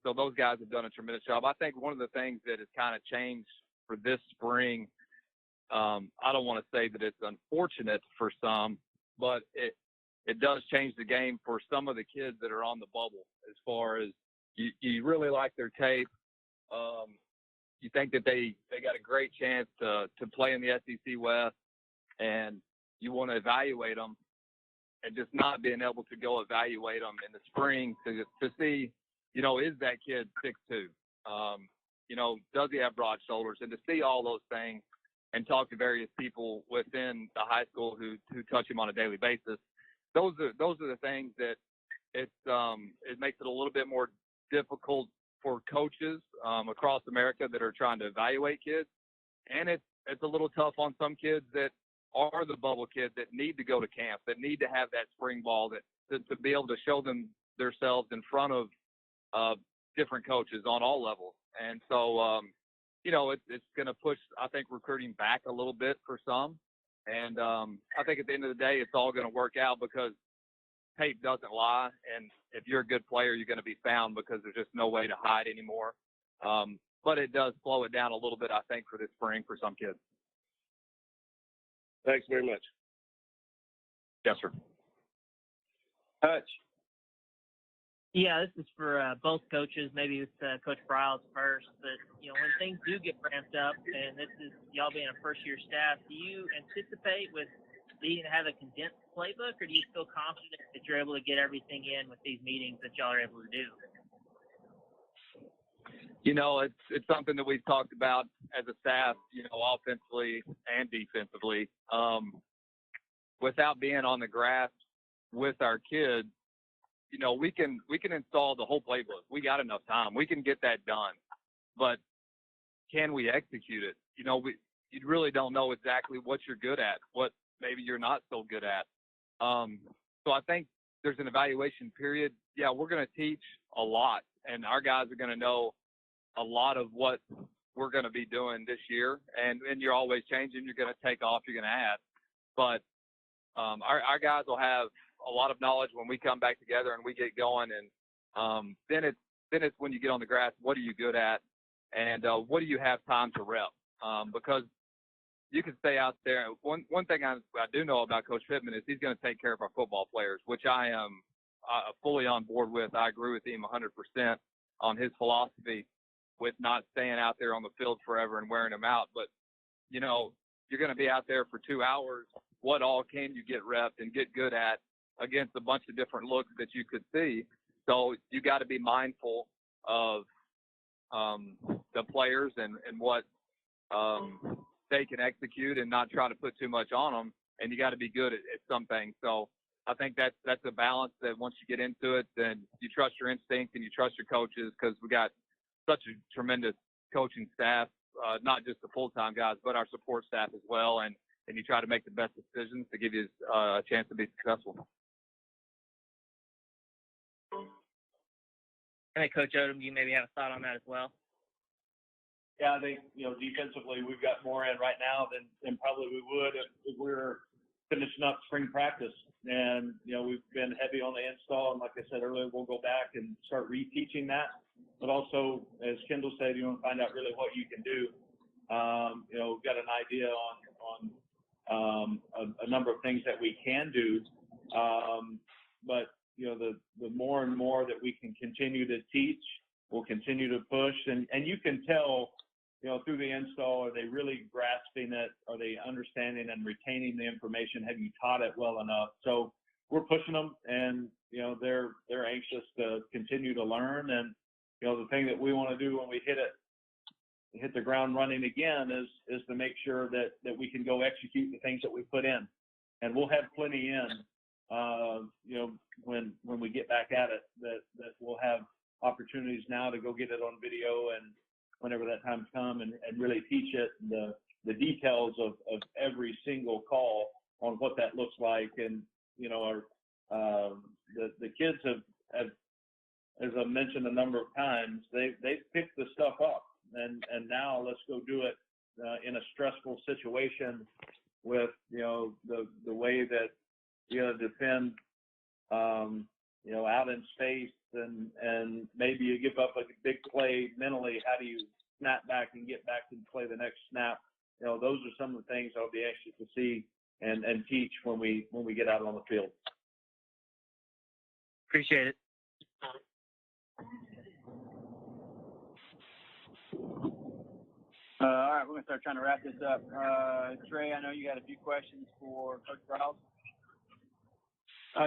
So those guys have done a tremendous job. I think one of the things that has kind of changed for this spring, I don't want to say that it's unfortunate for some, but it does change the game for some of the kids that are on the bubble, as far as you really like their tape. You think that they got a great chance to play in the SEC West, and you want to evaluate them, and just not being able to go evaluate them in the spring to see, is that kid 6'2"? Does he have broad shoulders? And to see all those things and talk to various people within the high school who touch him on a daily basis, those are the things that it makes it a little bit more difficult for coaches across America that are trying to evaluate kids. And it's a little tough on some kids that are the bubble kids that need to go to camp, that need to have that spring ball, that to be able to show themselves in front of different coaches on all levels. And so, it's going to push, I think, recruiting back a little bit for some. And I think at the end of the day, it's all going to work out, because tape doesn't lie. And if you're a good player, you're going to be found, because there's just no way to hide anymore. But it does slow it down a little bit, I think, for this spring for some kids. Thanks very much. Yes, sir. Hutch. Yeah, this is for both coaches. Maybe it's Coach Briles first. But, when things do get ramped up, and this is y'all being a first-year staff, do you anticipate with needing to have a condensed playbook, or do you feel confident that you're able to get everything in with these meetings that y'all are able to do? It's something that we've talked about as a staff, offensively and defensively. Without being on the grass with our kids, we can install the whole playbook. We got enough time. We can get that done. But can we execute it? You really don't know exactly what you're good at, what maybe you're not so good at. So I think there's an evaluation period. Yeah, we're going to teach a lot, and our guys are going to know a lot of what we're going to be doing this year. And you're always changing. You're going to take off. You're going to add. But our guys will have a lot of knowledge when we come back together and we get going. And then it's when you get on the grass, what are you good at? And what do you have time to rep? Because, you can stay out there. One thing I do know about Coach Pittman is he's going to take care of our football players, which I am fully on board with. I agree with him 100% on his philosophy with not staying out there on the field forever and wearing them out. But, you know, you're going to be out there for 2 hours. What all can you get repped and get good at against a bunch of different looks that you could see? So you got to be mindful of the players and what they can execute and not try to put too much on them. And you got to be good at some things. So I think that's a balance that once you get into it, then you trust your instinct and you trust your coaches, because we got such a tremendous coaching staff, not just the full-time guys, but our support staff as well. And you try to make the best decisions to give you a chance to be successful. I think Coach Odom, you maybe have a thought on that as well. Yeah, I think, defensively we've got more in right now than probably we would if we were finishing up spring practice. And, we've been heavy on the install. And like I said earlier, we'll go back and start reteaching that. But also, as Kendal said, you want to find out really what you can do. We've got an idea on a number of things that we can do. But, the more and more that we can continue to teach, we'll continue to push. And you can tell, through the install, are they really grasping it? Are they understanding and retaining the information? Have you taught it well enough? So we're pushing them, and, they're anxious to continue to learn. And, the thing that we want to do when we hit the ground running again is to make sure that we can go execute the things that we put in. And we'll have plenty in, when we get back at it, that we'll have opportunities now to go get it on video and whenever that time's come and really teach it the details of every single call on what that looks like. And, the kids have, as I mentioned a number of times, they've picked the stuff up and now let's go do it in a stressful situation with, the way that defend, out in space and maybe you give up a big play mentally. How do you snap back and get back and play the next snap? Those are some of the things I'll be anxious to see and teach when we get out on the field. Appreciate it. All right, we're going to start trying to wrap this up. Trey, I know you got a few questions for Coach Briles.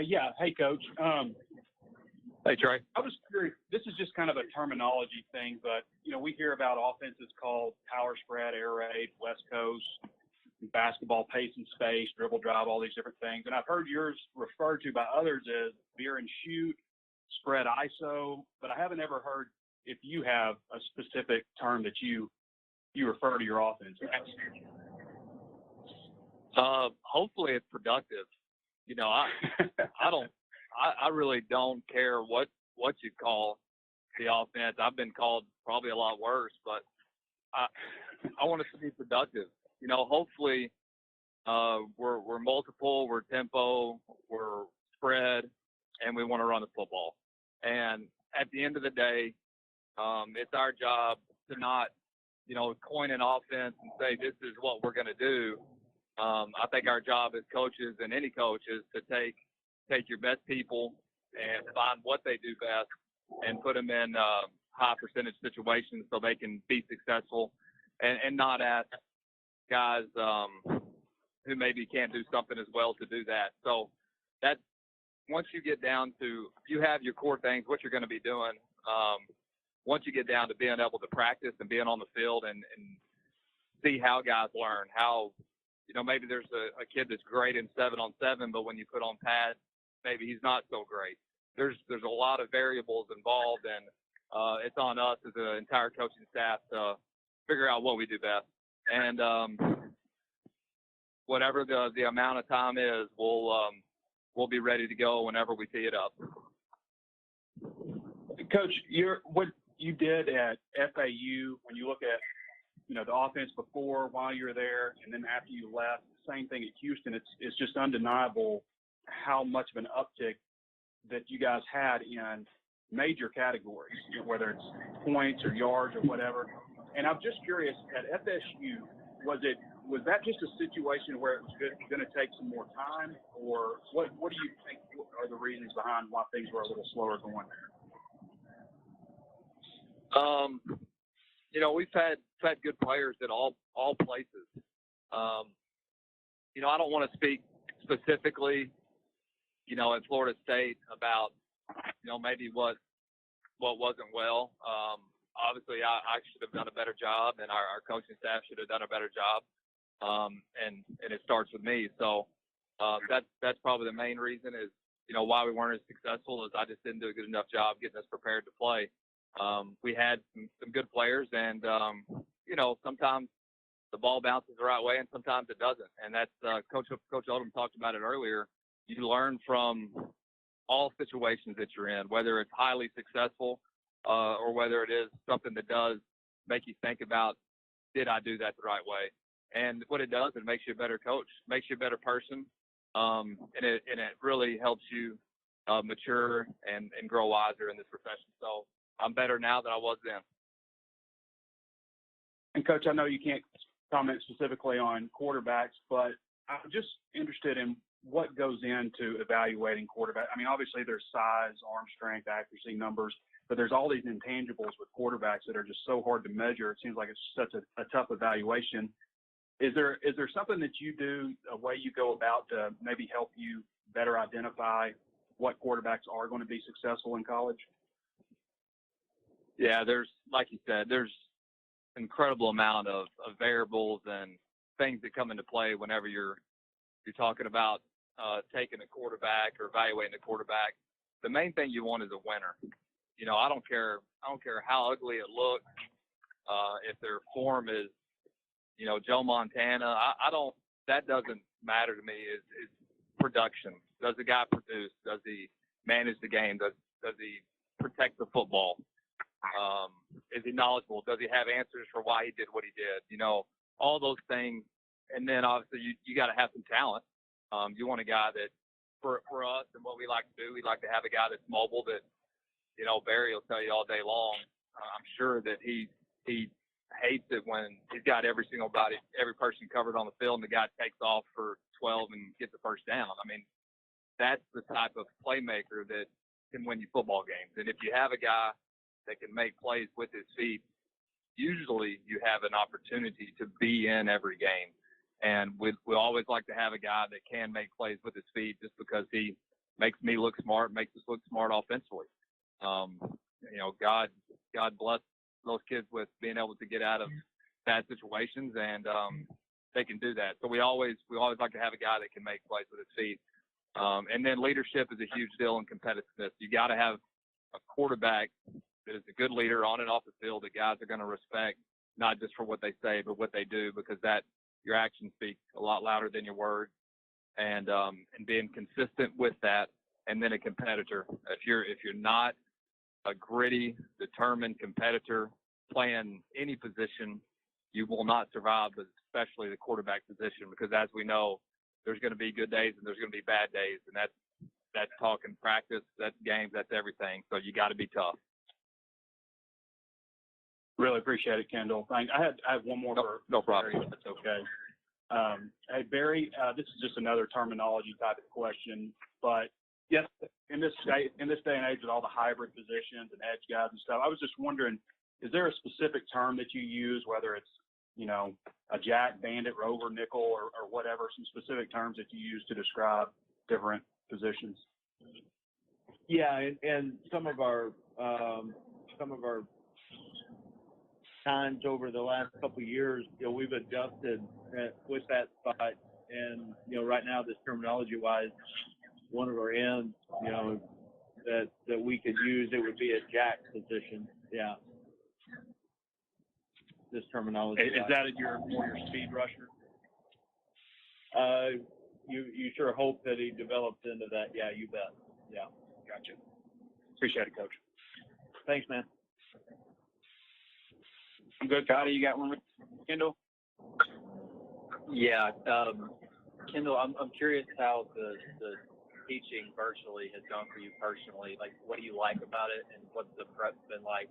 Yeah. Hey, Coach. Hey, Trey. I was curious. This is just kind of a terminology thing, but, we hear about offenses called power spread, air raid, West Coast, basketball pace and space, dribble drive, all these different things. And I've heard yours referred to by others as veer and shoot, spread ISO, but I haven't ever heard if you have a specific term that you refer to your offense as. Hopefully it's productive. I really don't care what you call the offense. I've been called probably a lot worse, but I want us to be productive. Hopefully we're multiple, we're tempo, we're spread, and we want to run the football. And at the end of the day, it's our job to not, coin an offense and say this is what we're going to do. I think our job as coaches and any coach is to take your best people and find what they do best and put them in high percentage situations so they can be successful and not ask guys who maybe can't do something as well to do that. So that's, once you get down to, you have your core things, what you're going to be doing. Once you get down to being able to practice and being on the field and see how guys learn, how, maybe there's a kid that's great in 7-on-7, but when you put on pads, maybe he's not so great. There's a lot of variables involved, and it's on us as an entire coaching staff to figure out what we do best. And whatever the amount of time is, we'll be ready to go whenever we tee it up. Coach, what you did at FAU, when you look at the offense before, while you were there, and then after you left, same thing at Houston. It's just undeniable how much of an uptick that you guys had in major categories, whether it's points or yards or whatever. And I'm just curious, at FSU, was was that just a situation where it was going to take some more time, or what do you think are the reasons behind why things were a little slower going there? You know, we've had good players at all places. You know, I don't want to speak specifically, you know, at Florida State about, you know, maybe what wasn't well. Obviously, I should have done a better job, and our coaching staff should have done a better job. And it starts with me. So that's probably the main reason is, you know, why we weren't as successful is I just didn't do a good enough job getting us prepared to play. We had some good players, and you know, sometimes the ball bounces the right way, and sometimes it doesn't. And that's Coach Odom talked about it earlier. You learn from all situations that you're in, whether it's highly successful or whether it is something that does make you think about, did I do that the right way? And what it does, it makes you a better coach, makes you a better person, and it really helps you mature and grow wiser in this profession. So I'm better now than I was then. And Coach, I know you can't comment specifically on quarterbacks, but I'm just interested in what goes into evaluating quarterback. I mean, obviously there's size, arm strength, accuracy, numbers, but there's all these intangibles with quarterbacks that are just so hard to measure. It seems like it's such a tough evaluation. Is there something that you do, a way you go about to maybe help you better identify what quarterbacks are going to be successful in college? Yeah, there's, like you said, there's an incredible amount of variables and things that come into play whenever you're talking about taking a quarterback or evaluating a quarterback. The main thing you want is a winner. You know, I don't care how ugly it looks, if their form is, you know, Joe Montana. That doesn't matter to me. Is production. Does the guy produce? Does he manage the game? Does he protect the football? Is he knowledgeable? Does he have answers for why he did what he did? You know, all those things. And then obviously you got to have some talent. You want a guy that, for us and what we like to do, we like to have a guy that's mobile. That, you know, Barry will tell you all day long. I'm sure that he hates it when he's got every person covered on the field, and the guy takes off for 12 and gets the first down. I mean, that's the type of playmaker that can win you football games. And if you have a guy that can make plays with his feet, usually you have an opportunity to be in every game. And we always like to have a guy that can make plays with his feet, just because he makes me look smart, makes us look smart offensively. You know, God bless those kids with being able to get out of bad situations, and they can do that. So we always like to have a guy that can make plays with his feet. And then leadership is a huge deal in competitiveness. You got to have a quarterback that is a good leader on and off the field that guys are going to respect, not just for what they say, but what they do, because that your actions speak a lot louder than your words. And being consistent with that, and then a competitor. If you're not a gritty, determined competitor playing any position, you will not survive, but especially the quarterback position, because as we know, there's going to be good days and there's going to be bad days, and that's talking practice, that's games, that's everything. So you got to be tough. Really appreciate it, Kendal. I have one more. No problem. Barry, if that's okay. Hey, Barry, this is just another terminology type of question, but yes, in this day and age with all the hybrid positions and edge guys and stuff, I was just wondering, is there a specific term that you use, whether it's, you know, a jack, bandit, rover, nickel, or whatever, some specific terms that you use to describe different positions? Yeah, and some of our times over the last couple of years, you know, we've adjusted with that spot, and you know, right now, this terminology-wise, one of our ends, you know, that we could use, it would be a jack position. Yeah. This terminology. Is that more your speed rusher? You sure hope that he develops into that. Yeah, you bet. Yeah. Gotcha. Appreciate it, Coach. Thanks, man. I'm good, Cody. You got one, Kendal? Yeah. Kendal, I'm curious how the teaching virtually has gone for you personally. Like, what do you like about it, and what's the prep been like,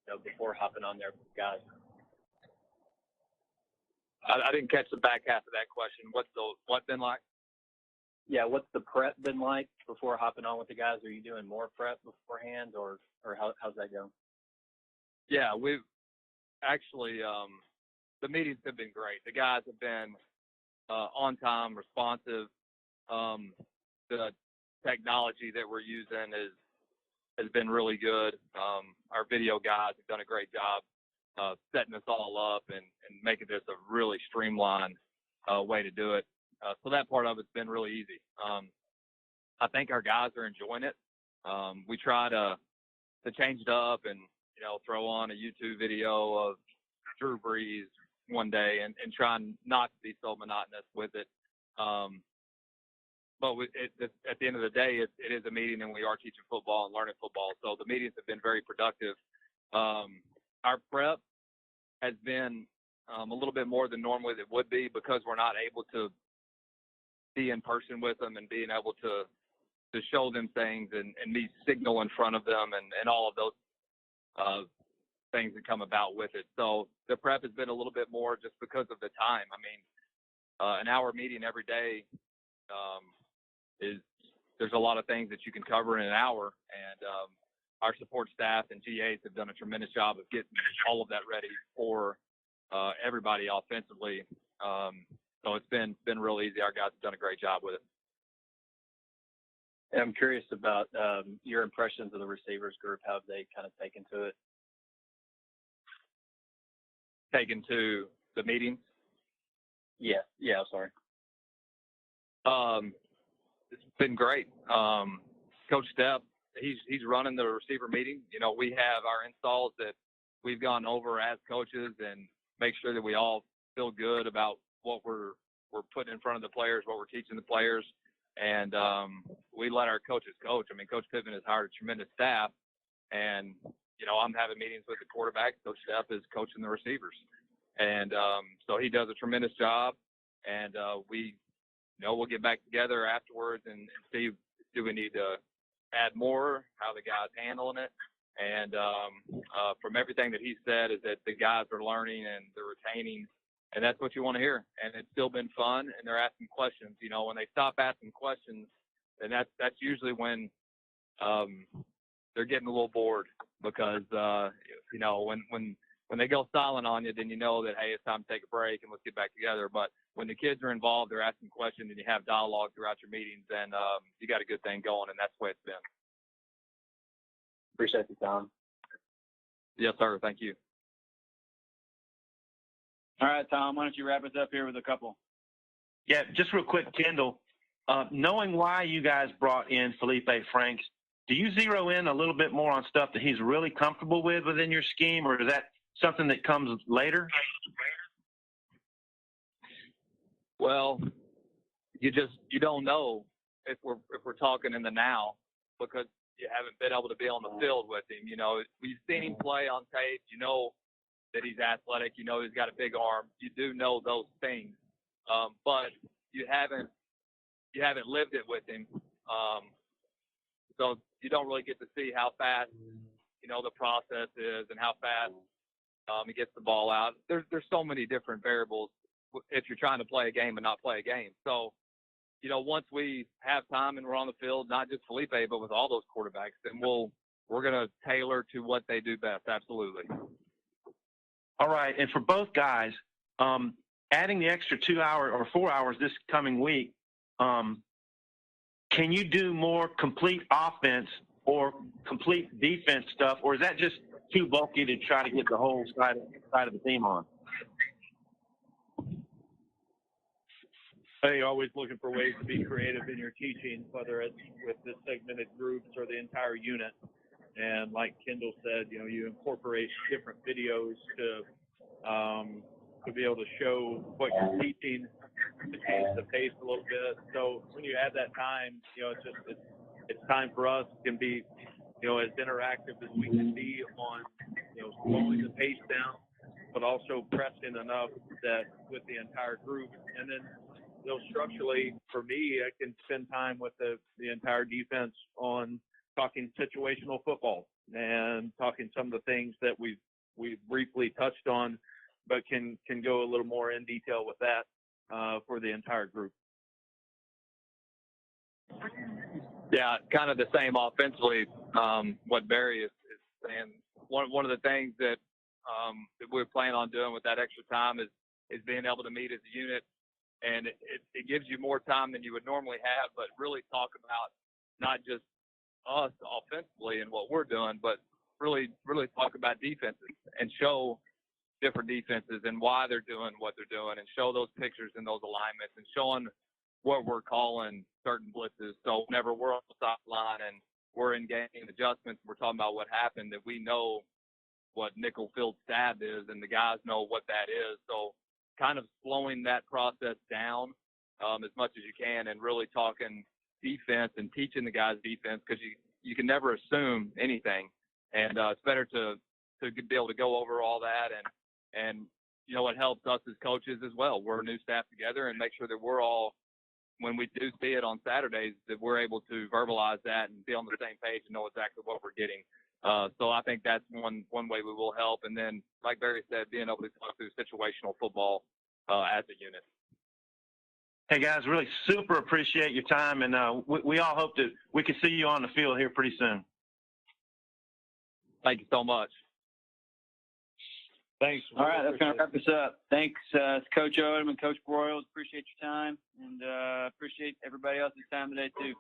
you know, before hopping on there, guys? I didn't catch the back half of that question. What been like? Yeah, what's the prep been like before hopping on with the guys? Are you doing more prep beforehand, or how's that going? Yeah, we've actually the meetings have been great. The guys have been on time, responsive. The technology that we're using has been really good. Our video guys have done a great job setting us all up and making this a really streamlined way to do it. So that part of it's been really easy. I think our guys are enjoying it. We try to change it up and, throw on a YouTube video of Drew Brees one day and try not to be so monotonous with it. But at the end of the day, it is a meeting, and we are teaching football and learning football. So the meetings have been very productive. Our prep has been a little bit more than normally it would be because we're not able to be in person with them and being able to show them things and me signal in front of them and all of those things that come about with it. So the prep has been a little bit more just because of the time. I mean, an hour meeting every day there's a lot of things that you can cover in an hour, and our support staff and GAs have done a tremendous job of getting all of that ready for everybody offensively. So it's been real easy. Our guys have done a great job with it. And I'm curious about your impressions of the receivers group. How have they kind of taken to it? Taken to the meetings? Yeah, sorry. It's been great. Coach Stepp, he's running the receiver meeting. We have our installs that we've gone over as coaches and make sure that we all feel good about what we're putting in front of the players, what we're teaching the players, and we let our coaches coach. I mean, Coach Pittman has hired a tremendous staff, and I'm having meetings with the quarterback. Coach Stepp is coaching the receivers, and so he does a tremendous job. And we'll get back together afterwards and see, do we need to add more, how the guys handling it. And from everything that he said is that the guys are learning and they're retaining, and that's what you want to hear. And it's still been fun, and they're asking questions. When they stop asking questions, then that's usually when they're getting a little bored because, when they go silent on you, then you know that, hey, it's time to take a break and let's get back together. But when the kids are involved, they're asking questions, and you have dialogue throughout your meetings, then you got a good thing going, and that's the way it's been. Appreciate the time. Yes, sir. Thank you. All right, Tom, why don't you wrap us up here with a couple? Yeah, just real quick, Kendal, knowing why you guys brought in Felipe Franks, do you zero in a little bit more on stuff that he's really comfortable with within your scheme, or is that something that comes later? Well, you don't know if we're talking in the now because you haven't been able to be on the field with him. We've seen him play on tape. You know that he's athletic. You know he's got a big arm. You do know those things, but you haven't lived it with him. So you don't really get to see how fast the process is and how fast he gets the ball out. There's so many different variables if you're trying to play a game and not play a game. So, once we have time and we're on the field, not just Felipe, but with all those quarterbacks, then we're going to tailor to what they do best. Absolutely. All right. And for both guys, adding the extra 2 hours or 4 hours this coming week, can you do more complete offense or complete defense stuff, or is that just too bulky to try to get the whole side of the team on? I think you're always looking for ways to be creative in your teaching, whether it's with the segmented groups or the entire unit. And like Kendal said, you incorporate different videos to be able to show what you're teaching, to change the pace a little bit. So when you add that time, it's time for us to be, as interactive as we can be on, slowing the pace down, but also pressing enough that with the entire group. And then, structurally, for me, I can spend time with the entire defense on talking situational football and talking some of the things that we've briefly touched on but can go a little more in detail with that for the entire group. Yeah, kind of the same offensively. What Barry is saying. One of the things that we're planning on doing with that extra time is being able to meet as a unit, and it gives you more time than you would normally have, but really talk about not just us offensively and what we're doing, but really talk about defenses and show different defenses and why they're doing what they're doing, and show those pictures and those alignments and showing what we're calling certain blitzes. So whenever we're on the sideline and we're in game adjustments, we're talking about what happened, that we know what nickel field stab is and the guys know what that is. So kind of slowing that process down as much as you can, and really talking defense and teaching the guys defense, because you can never assume anything. And it's better to be able to go over all that, and you know, it helps us as coaches as well. We're a new staff together, and make sure that we're all, when we do see it on Saturdays, that we're able to verbalize that and be on the same page and know exactly what we're getting. So I think that's one way we will help. And then, like Barry said, being able to talk through situational football as a unit. Hey, guys, really super appreciate your time, and we all hope that we can see you on the field here pretty soon. Thank you so much. Thanks. All right, that's going to wrap us up. Thanks, Coach Odom and Coach Briles. Appreciate your time, and appreciate everybody else's time today, too.